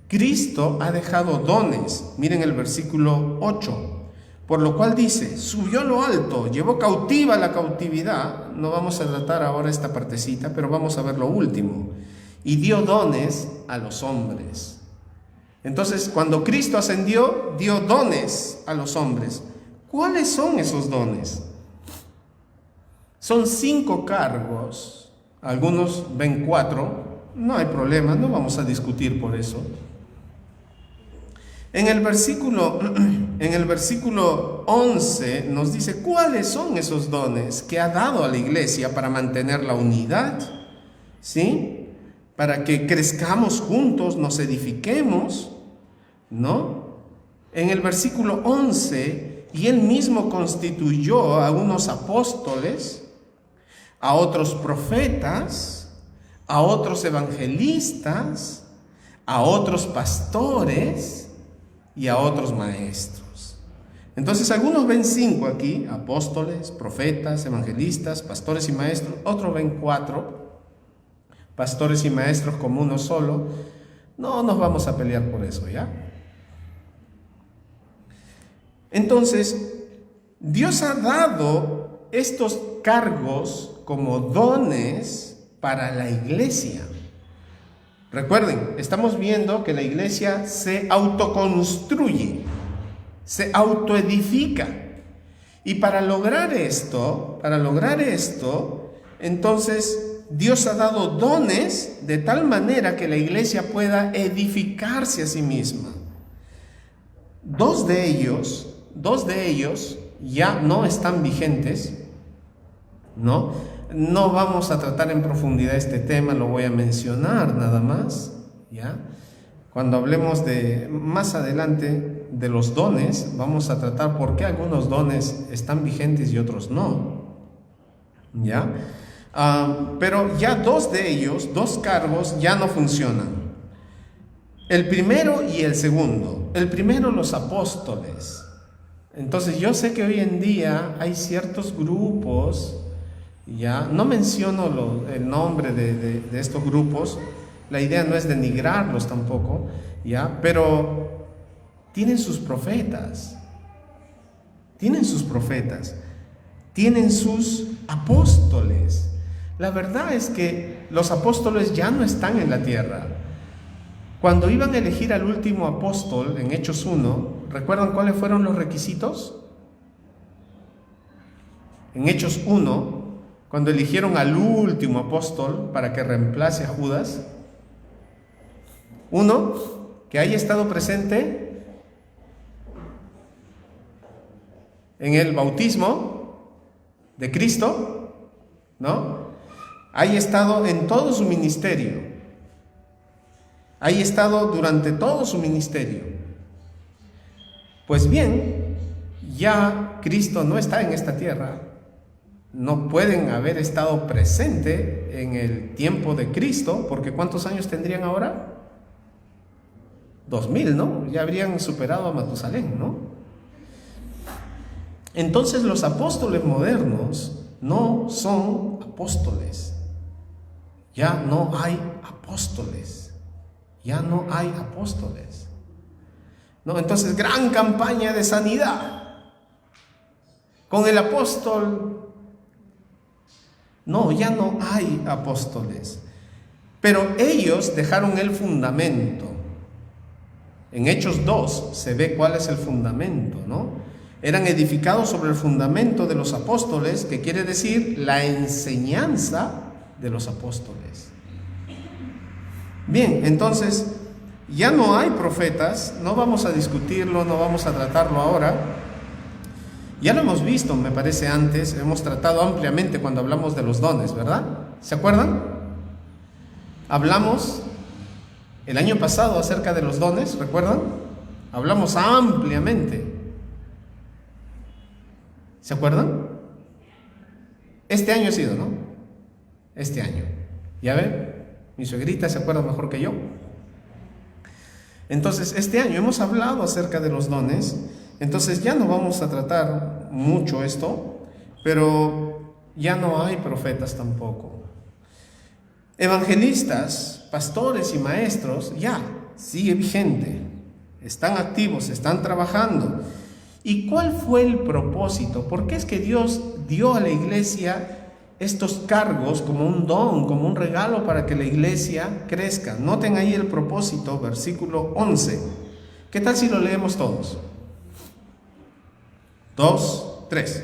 S1: Cristo ha dejado dones. Miren el versículo 8. Por lo cual dice, subió a lo alto, llevó cautiva la cautividad. No vamos a tratar ahora esta partecita, pero vamos a ver lo último. Y dio dones a los hombres. Entonces, cuando Cristo ascendió, dio dones a los hombres. ¿Cuáles son esos dones? Son 5 cargos. Algunos ven 4. No hay problema, no vamos a discutir por eso. En el versículo 11 nos dice cuáles son esos dones que ha dado a la iglesia para mantener la unidad, ¿sí? Para que crezcamos juntos, nos edifiquemos, ¿no? En el versículo 11, y él mismo constituyó a unos apóstoles, a otros profetas, a otros evangelistas, a otros pastores y a otros maestros. Entonces algunos ven 5 aquí, apóstoles, profetas, evangelistas, pastores y maestros. Otros ven 4, pastores y maestros como uno solo. No nos vamos a pelear por eso, ¿ya? Entonces, Dios ha dado estos cargos como dones para la iglesia. Recuerden, estamos viendo que la iglesia se autoconstruye, se autoedifica. Y para lograr esto, entonces Dios ha dado dones de tal manera que la iglesia pueda edificarse a sí misma. Dos de ellos ya no están vigentes, ¿no? No vamos a tratar en profundidad este tema, lo voy a mencionar nada más, ¿ya? Cuando hablemos más adelante de los dones, vamos a tratar por qué algunos dones están vigentes y otros no, ¿ya? Pero ya 2 de ellos, 2 cargos ya no funcionan. El primero y el segundo. El primero, los apóstoles. Entonces yo sé que hoy en día hay ciertos grupos, ya no menciono el nombre de estos grupos, la idea no es denigrarlos tampoco, ya, pero tienen sus profetas, tienen sus apóstoles. La verdad es que los apóstoles ya no están en la tierra. Cuando iban a elegir al último apóstol en Hechos 1, ¿recuerdan cuáles fueron los requisitos? En Hechos 1, cuando eligieron al último apóstol para que reemplace a Judas, 1, que haya estado presente en el bautismo de Cristo, ¿no? Haya estado en todo su ministerio, haya estado durante todo su ministerio. Pues bien, ya Cristo no está en esta tierra. No pueden haber estado presente en el tiempo de Cristo, porque ¿cuántos años tendrían ahora? 2000, ¿no? Ya habrían superado a Matusalén, ¿no? Entonces los apóstoles modernos no son apóstoles. Ya no hay apóstoles. Ya no hay apóstoles. ¿No? Entonces, gran campaña de sanidad con el apóstol. No, ya no hay apóstoles. Pero ellos dejaron el fundamento. En Hechos 2 se ve cuál es el fundamento, ¿no? Eran edificados sobre el fundamento de los apóstoles, que quiere decir la enseñanza de los apóstoles. Bien, entonces, ya no hay profetas, no vamos a discutirlo, no vamos a tratarlo ahora. Ya lo hemos visto, me parece, antes, hemos tratado ampliamente cuando hablamos de los dones, ¿verdad? ¿Se acuerdan? Hablamos el año pasado acerca de los dones, ¿recuerdan? Hablamos ampliamente. ¿Se acuerdan? Este año ha sido, ¿no? Este año. ¿Ya ven? Mi suegrita se acuerda mejor que yo. Entonces, este año hemos hablado acerca de los dones. Entonces ya no vamos a tratar mucho esto, pero ya no hay profetas tampoco. Evangelistas, pastores y maestros, ya, sigue vigente. Están activos, están trabajando. ¿Y cuál fue el propósito? ¿Por qué es que Dios dio a la iglesia estos cargos como un don, como un regalo para que la iglesia crezca? Noten ahí el propósito, versículo 11. ¿Qué tal si lo leemos todos? 2, 3.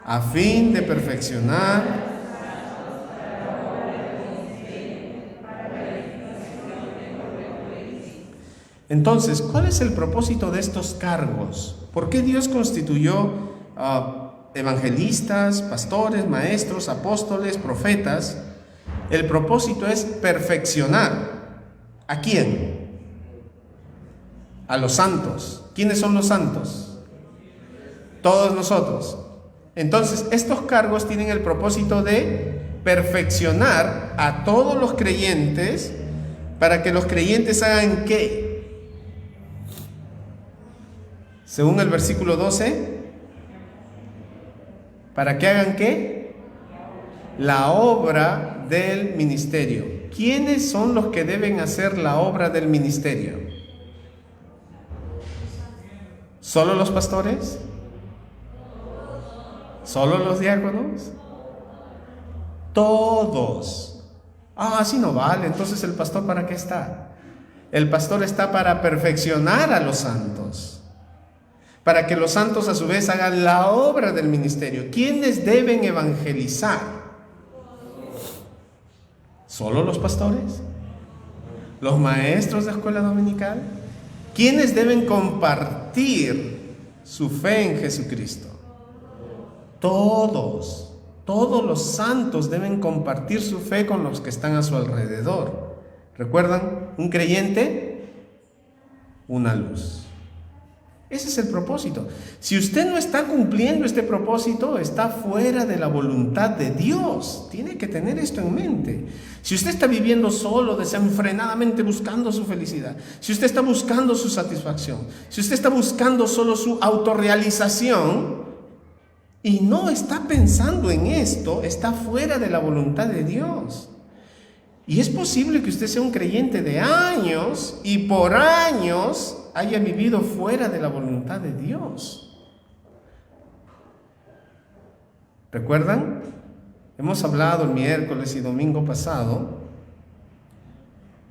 S1: A fin de perfeccionar. Entonces, ¿cuál es el propósito de estos cargos? ¿Por qué Dios constituyó evangelistas, pastores, maestros, apóstoles, profetas? El propósito es perfeccionar. ¿A quién? A los santos. ¿Quiénes son los santos? Todos nosotros. Entonces, estos cargos tienen el propósito de perfeccionar a todos los creyentes, para que los creyentes hagan ¿qué? Según el versículo 12, ¿para que hagan qué? La obra del ministerio. ¿Quiénes son los que deben hacer la obra del ministerio? ¿Solo los pastores? ¿Solo los diáconos? Todos. Así no vale. Entonces, ¿el pastor para qué está? El pastor está para perfeccionar a los santos, para que los santos a su vez hagan la obra del ministerio. ¿Quiénes deben evangelizar? ¿Solo los pastores? ¿Los maestros de escuela dominical? ¿Quiénes deben compartir su fe en Jesucristo? Todos los santos deben compartir su fe con los que están a su alrededor. ¿Recuerdan? Un creyente, una luz. Ese es el propósito. Si usted no está cumpliendo este propósito, está fuera de la voluntad de Dios. Tiene que tener esto en mente. Si usted está viviendo solo, desenfrenadamente buscando su felicidad, si usted está buscando su satisfacción, si usted está buscando solo su autorrealización y no está pensando en esto, está fuera de la voluntad de Dios. Y es posible que usted sea un creyente de años y por años haya vivido fuera de la voluntad de Dios. ¿Recuerdan? Hemos hablado el miércoles y domingo pasado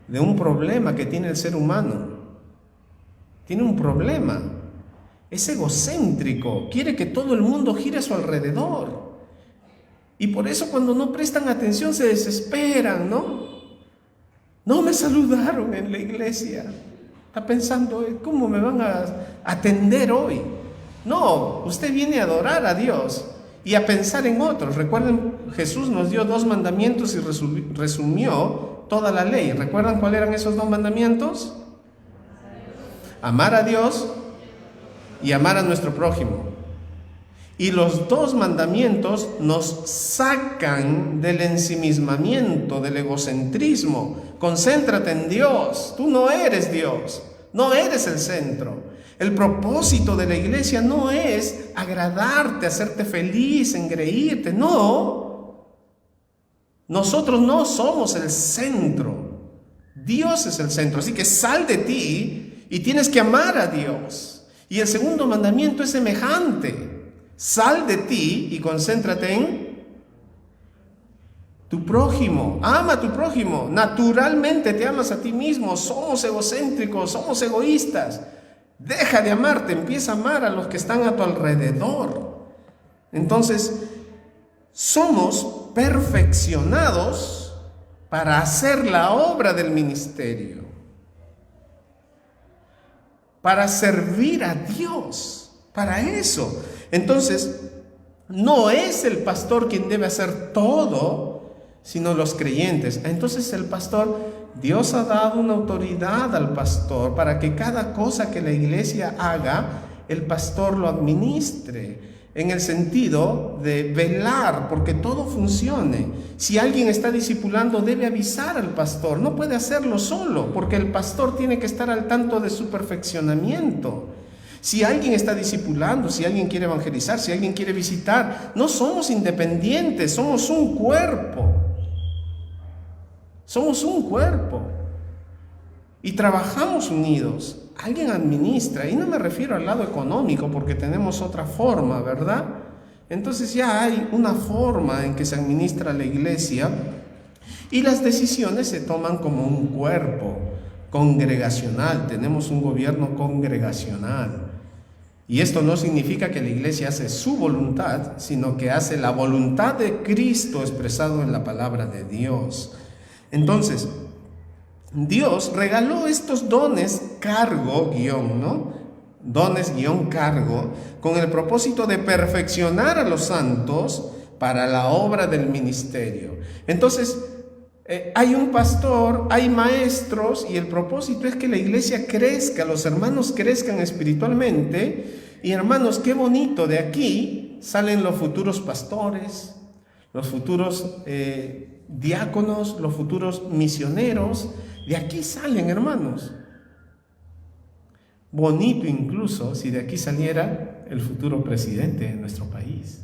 S1: de un problema que tiene el ser humano. Tiene un problema. Es egocéntrico. Quiere que todo el mundo gire a su alrededor. Y por eso cuando no prestan atención se desesperan, ¿no? No me saludaron en la iglesia. Está pensando, ¿cómo me van a atender hoy? No, usted viene a adorar a Dios y a pensar en otros. Recuerden, Jesús nos dio 2 mandamientos y resumió toda la ley. ¿Recuerdan cuáles eran esos 2 mandamientos? Amar a Dios y amar a nuestro prójimo. Y los 2 mandamientos nos sacan del ensimismamiento, del egocentrismo. Concéntrate en Dios. Tú no eres Dios, no eres el centro. El propósito de la iglesia no es agradarte, hacerte feliz, engreírte. No. Nosotros no somos el centro. Dios es el centro. Así que sal de ti y tienes que amar a Dios. Y el segundo mandamiento es semejante. Sal de ti y concéntrate en tu prójimo. Ama a tu prójimo. Naturalmente te amas a ti mismo. Somos egocéntricos, somos egoístas. Deja de amarte, empieza a amar a los que están a tu alrededor. Entonces, somos perfeccionados para hacer la obra del ministerio, para servir a Dios, para eso. Entonces, no es el pastor quien debe hacer todo, sino los creyentes. Entonces el pastor, Dios ha dado una autoridad al pastor para que cada cosa que la iglesia haga, el pastor lo administre, en el sentido de velar porque todo funcione. Si alguien está discipulando, debe avisar al pastor, no puede hacerlo solo, porque el pastor tiene que estar al tanto de su perfeccionamiento. Si alguien está discipulando, si alguien quiere evangelizar, si alguien quiere visitar, no somos independientes, somos un cuerpo. Somos un cuerpo. Y trabajamos unidos. Alguien administra, y no me refiero al lado económico, porque tenemos otra forma, ¿verdad? Entonces ya hay una forma en que se administra la iglesia y las decisiones se toman como un cuerpo congregacional. Tenemos un gobierno congregacional. Y esto no significa que la iglesia hace su voluntad, sino que hace la voluntad de Cristo expresado en la palabra de Dios. Entonces, Dios regaló estos dones, cargo, ¿no? Dones, cargo, con el propósito de perfeccionar a los santos para la obra del ministerio. Entonces, hay un pastor, hay maestros, y el propósito es que la iglesia crezca, los hermanos crezcan espiritualmente. Y hermanos, qué bonito, de aquí salen los futuros pastores, los futuros diáconos, los futuros misioneros. De aquí salen, hermanos. Bonito incluso si de aquí saliera el futuro presidente de nuestro país,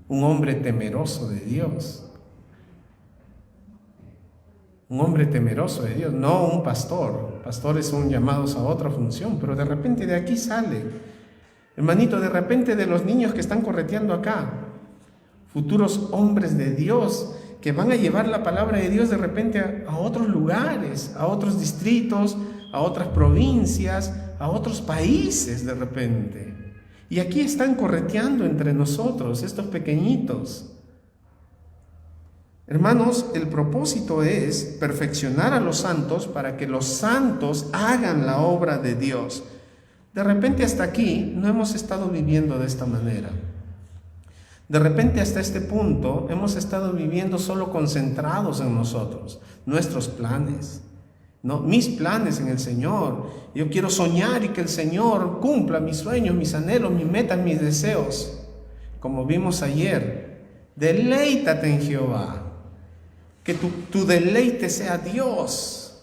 S1: un hombre temeroso de Dios. Un hombre temeroso de Dios, no un pastor. Pastores son llamados a otra función, pero de repente de aquí sale, hermanito, de repente de los niños que están correteando acá, futuros hombres de Dios que van a llevar la palabra de Dios de repente a otros lugares, a otros distritos, a otras provincias, a otros países de repente. Y aquí están correteando entre nosotros estos pequeñitos. Hermanos, el propósito es perfeccionar a los santos para que los santos hagan la obra de Dios. De repente hasta aquí no hemos estado viviendo de esta manera. De repente hasta este punto hemos estado viviendo solo concentrados en nosotros, nuestros planes, ¿no? Mis planes en el Señor. Yo quiero soñar y que el Señor cumpla mis sueños, mis anhelos, mis metas, mis deseos. Como vimos ayer, deleítate en Jehová. Que tu deleite sea Dios.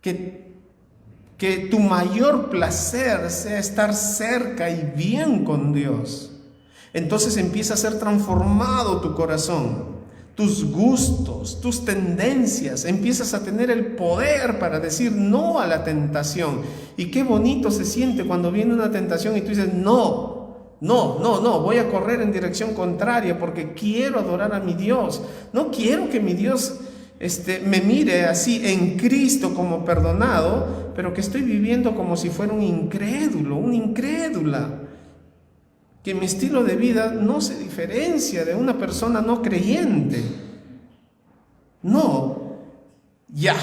S1: Que tu mayor placer sea estar cerca y bien con Dios. Entonces empieza a ser transformado tu corazón. tus gustos, tus tendencias. Empiezas a tener el poder para decir no a la tentación. Y qué bonito se siente cuando viene una tentación y tú dices no, voy a correr en dirección contraria porque quiero adorar a mi Dios. No quiero que mi Dios me mire así en Cristo como perdonado, pero que estoy viviendo como si fuera un incrédulo, una incrédula. Que mi estilo de vida no se diferencia de una persona no creyente. No, ya,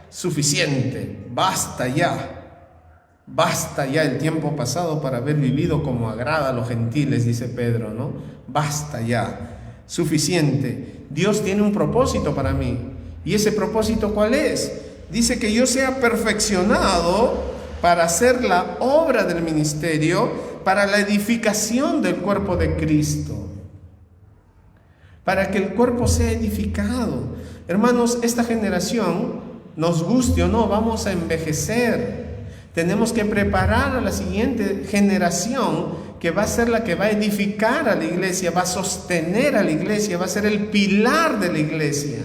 S1: suficiente, basta ya el tiempo pasado para haber vivido como agrada a los gentiles, dice Pedro, ¿no? Basta ya, suficiente. Dios tiene un propósito para mí. ¿Y ese propósito cuál es? Dice que yo sea perfeccionado para hacer la obra del ministerio, para la edificación del cuerpo de Cristo, para que el cuerpo sea edificado. Hermanos, esta generación, nos guste o no, vamos a envejecer. Tenemos que preparar a la siguiente generación que va a ser la que va a edificar a la iglesia, va a sostener a la iglesia, va a ser el pilar de la iglesia.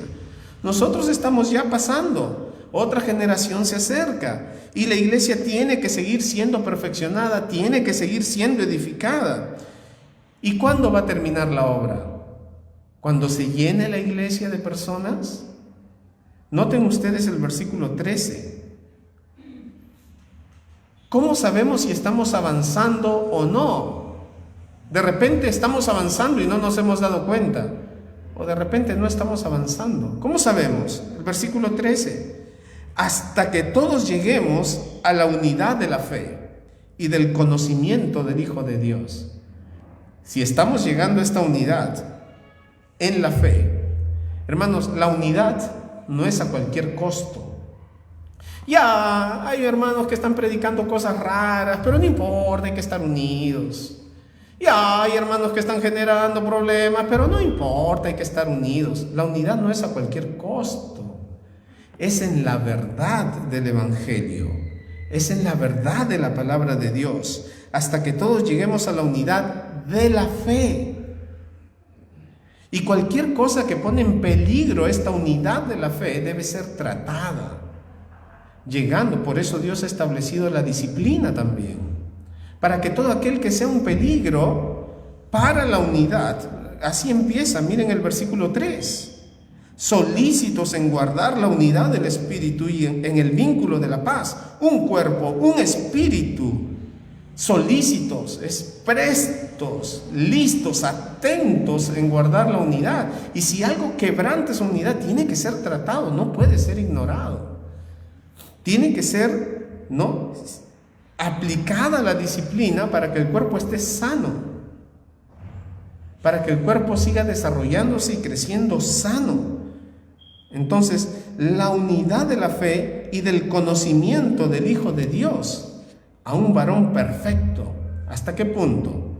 S1: Nosotros estamos ya pasando, otra generación se acerca y la iglesia tiene que seguir siendo perfeccionada, tiene que seguir siendo edificada. ¿Y cuándo va a terminar la obra? ¿Cuando se llene la iglesia de personas? Noten ustedes el versículo 13. ¿Cómo sabemos si estamos avanzando o no? De repente estamos avanzando y no nos hemos dado cuenta. O de repente no estamos avanzando. ¿Cómo sabemos? El versículo 13. Hasta que todos lleguemos a la unidad de la fe y del conocimiento del Hijo de Dios. Si estamos llegando a esta unidad en la fe, hermanos, la unidad no es a cualquier costo. Ya hay hermanos que están predicando cosas raras, pero no importa, hay que estar unidos. Ya hay hermanos que están generando problemas, pero no importa, hay que estar unidos. La unidad no es a cualquier costo. Es en la verdad del Evangelio, es en la verdad de la palabra de Dios, hasta que todos lleguemos a la unidad de la fe. Y cualquier cosa que pone en peligro esta unidad de la fe debe ser tratada. Llegando, por eso Dios ha establecido la disciplina también, para que todo aquel que sea un peligro para la unidad, así empieza, miren el versículo 3. Solícitos en guardar la unidad del Espíritu y en el vínculo de la paz, un cuerpo, un espíritu, solícitos, prestos, listos, atentos en guardar la unidad. Y si algo quebranta esa unidad, tiene que ser tratado, no puede ser ignorado. Tiene que ser, ¿no?, aplicada la disciplina para que el cuerpo esté sano, para que el cuerpo siga desarrollándose y creciendo sano. Entonces, la unidad de la fe y del conocimiento del Hijo de Dios, a un varón perfecto. ¿Hasta qué punto?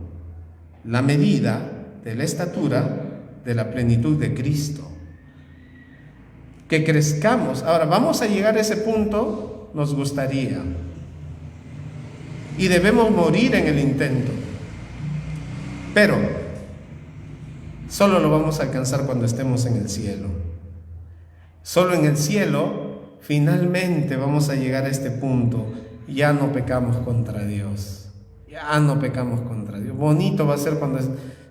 S1: La medida de la estatura de la plenitud de Cristo. Que crezcamos. Ahora, ¿vamos a llegar a ese punto? Nos gustaría. Y debemos morir en el intento. Pero solo lo vamos a alcanzar cuando estemos en el cielo. Solo en el cielo, finalmente vamos a llegar a este punto. Ya no pecamos contra Dios. Ya no pecamos contra Dios. Bonito va a ser cuando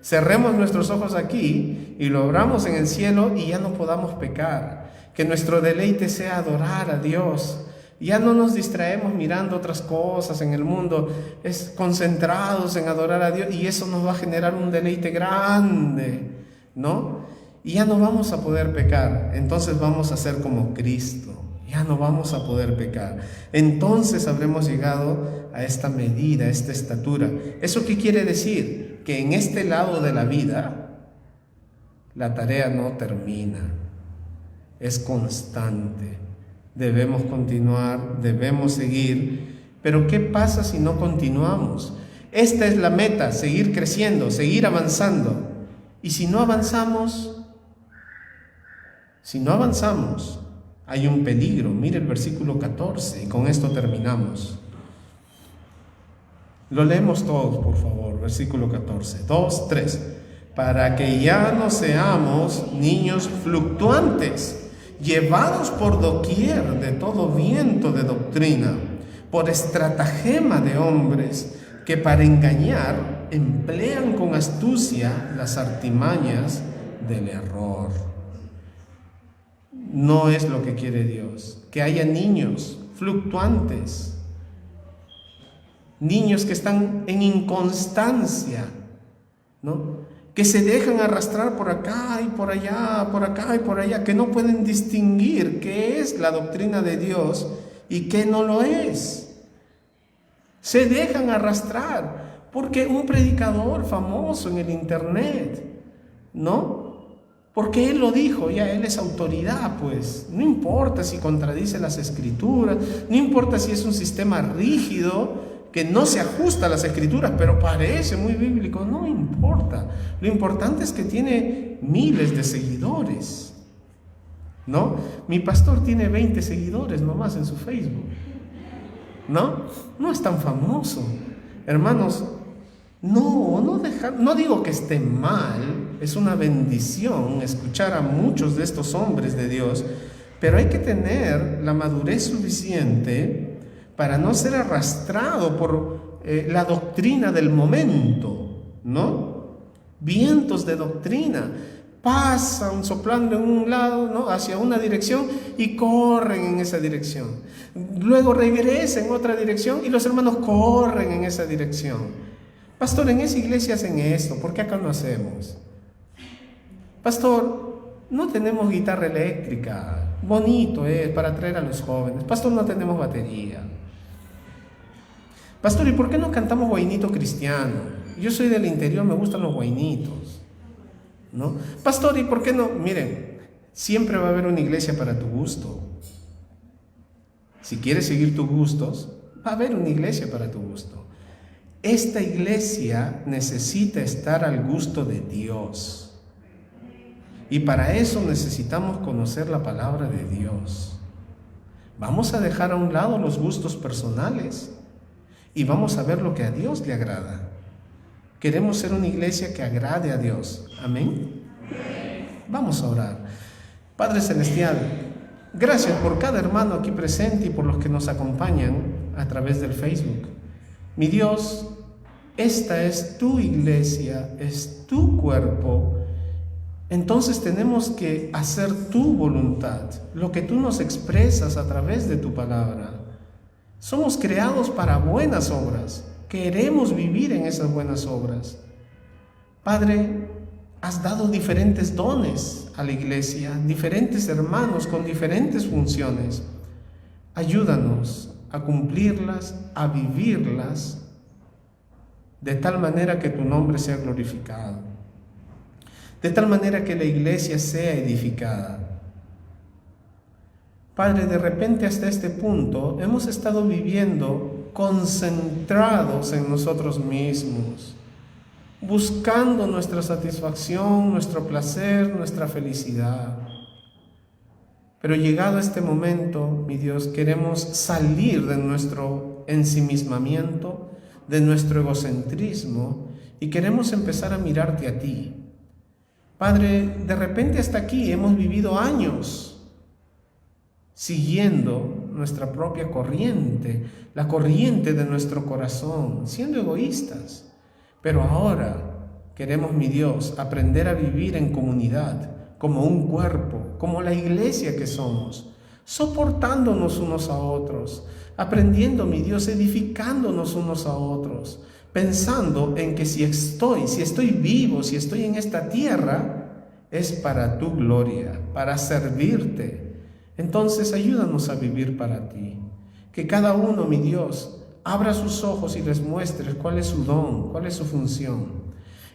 S1: cerremos nuestros ojos aquí y lo abramos en el cielo y ya no podamos pecar. Que nuestro deleite sea adorar a Dios. Ya no nos distraemos mirando otras cosas en el mundo, es concentrados en adorar a Dios, y eso nos va a generar un deleite grande, ¿no? Y ya no vamos a poder pecar, entonces vamos a ser como Cristo, ya no vamos a poder pecar. Entonces habremos llegado a esta medida, a esta estatura. ¿Eso qué quiere decir? Que en este lado de la vida, la tarea no termina, es constante. Debemos continuar, debemos seguir, pero ¿qué pasa si no continuamos? Esta es la meta, seguir creciendo, seguir avanzando. Y si no avanzamos, hay un peligro. Mire el versículo 14 y con esto terminamos. Lo leemos todos, por favor, versículo 14, 2, 3. para que ya no seamos niños fluctuantes, llevados por doquier de todo viento de doctrina, por estratagema de hombres que para engañar emplean con astucia las artimañas del error. No es lo que quiere Dios, que haya niños fluctuantes, niños que están en inconstancia, ¿no? Que se dejan arrastrar por acá y por allá, por acá y por allá, que no pueden distinguir qué es la doctrina de Dios y qué no lo es. Se dejan arrastrar porque un predicador famoso en el internet, ¿no? Porque él lo dijo, ya él es autoridad, pues. No importa si contradice las escrituras, no importa si es un sistema rígido que no se ajusta a las escrituras, pero parece muy bíblico, no importa. Lo importante es que tiene miles de seguidores, ¿no? Mi pastor tiene 20 seguidores nomás en su Facebook, ¿no? No es tan famoso. Hermanos, no digo que esté mal, es una bendición escuchar a muchos de estos hombres de Dios, pero hay que tener la madurez suficiente para no ser arrastrado por la doctrina del momento, ¿no? Vientos de doctrina pasan soplando en un lado, ¿no? Hacia una dirección y corren en esa dirección. Luego regresan en otra dirección y los hermanos corren en esa dirección. Pastor, en esa iglesia hacen esto, ¿por qué acá no hacemos? Pastor, no tenemos guitarra eléctrica, bonito es para atraer a los jóvenes. Pastor, no tenemos batería. Pastor, ¿y por qué no cantamos guainito cristiano? Yo soy del interior, me gustan los guainitos, ¿no? Pastor, ¿y por qué no? Miren, siempre va a haber una iglesia para tu gusto. Si quieres seguir tus gustos, va a haber una iglesia para tu gusto. Esta iglesia necesita estar al gusto de Dios. Y para eso necesitamos conocer la palabra de Dios. Vamos a dejar a un lado los gustos personales y vamos a ver lo que a Dios le agrada. Queremos ser una iglesia que agrade a Dios. Amén. Vamos a orar. Padre Celestial, gracias por cada hermano aquí presente y por los que nos acompañan a través del Facebook. Mi Dios, esta es tu iglesia, es tu cuerpo. Entonces tenemos que hacer tu voluntad, lo que tú nos expresas a través de tu palabra. Somos creados para buenas obras. Queremos vivir en esas buenas obras. Padre, has dado diferentes dones a la iglesia, diferentes hermanos con diferentes funciones. Ayúdanos a cumplirlas, a vivirlas, de tal manera que tu nombre sea glorificado, de tal manera que la iglesia sea edificada. Padre, de repente hasta este punto hemos estado viviendo concentrados en nosotros mismos, buscando nuestra satisfacción, nuestro placer, nuestra felicidad. Pero llegado este momento, mi Dios, queremos salir de nuestro ensimismamiento, de nuestro egocentrismo, y queremos empezar a mirarte a ti. Padre, de repente hasta aquí hemos vivido años siguiendo nuestra propia corriente, la corriente de nuestro corazón, siendo egoístas. Pero ahora queremos, mi Dios, aprender a vivir en comunidad, como un cuerpo, como la iglesia que somos, soportándonos unos a otros, aprendiendo, mi Dios, edificándonos unos a otros, pensando en que si estoy vivo, si estoy en esta tierra, es para tu gloria, para servirte. Entonces ayúdanos a vivir para ti. Que cada uno, mi Dios, abra sus ojos y les muestre cuál es su don, cuál es su función.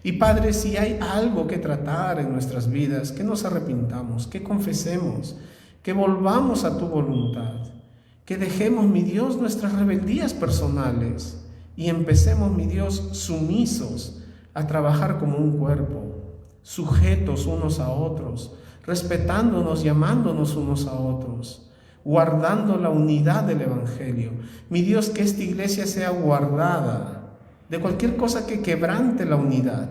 S1: Y Padre, si hay algo que tratar en nuestras vidas, que nos arrepintamos, que confesemos, que volvamos a tu voluntad, que dejemos, mi Dios, nuestras rebeldías personales y empecemos, mi Dios, sumisos a trabajar como un cuerpo, sujetos unos a otros, respetándonos y amándonos unos a otros, guardando la unidad del Evangelio. Mi Dios, que esta iglesia sea guardada de cualquier cosa que quebrante la unidad,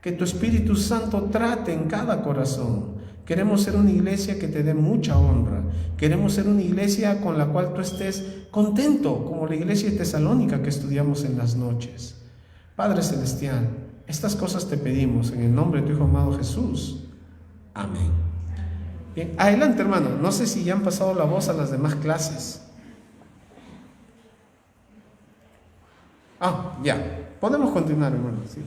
S1: Que tu Espíritu Santo trate en cada corazón. Queremos ser una iglesia que te dé mucha honra. Queremos ser una iglesia con la cual tú estés contento, como la iglesia de Tesalónica que estudiamos en las noches. Padre Celestial, estas cosas te pedimos en el nombre de tu Hijo amado Jesús. Amén. Bien, adelante, hermano. No sé si ya han pasado la voz a las demás clases. Ya. Podemos continuar, hermano. Sí.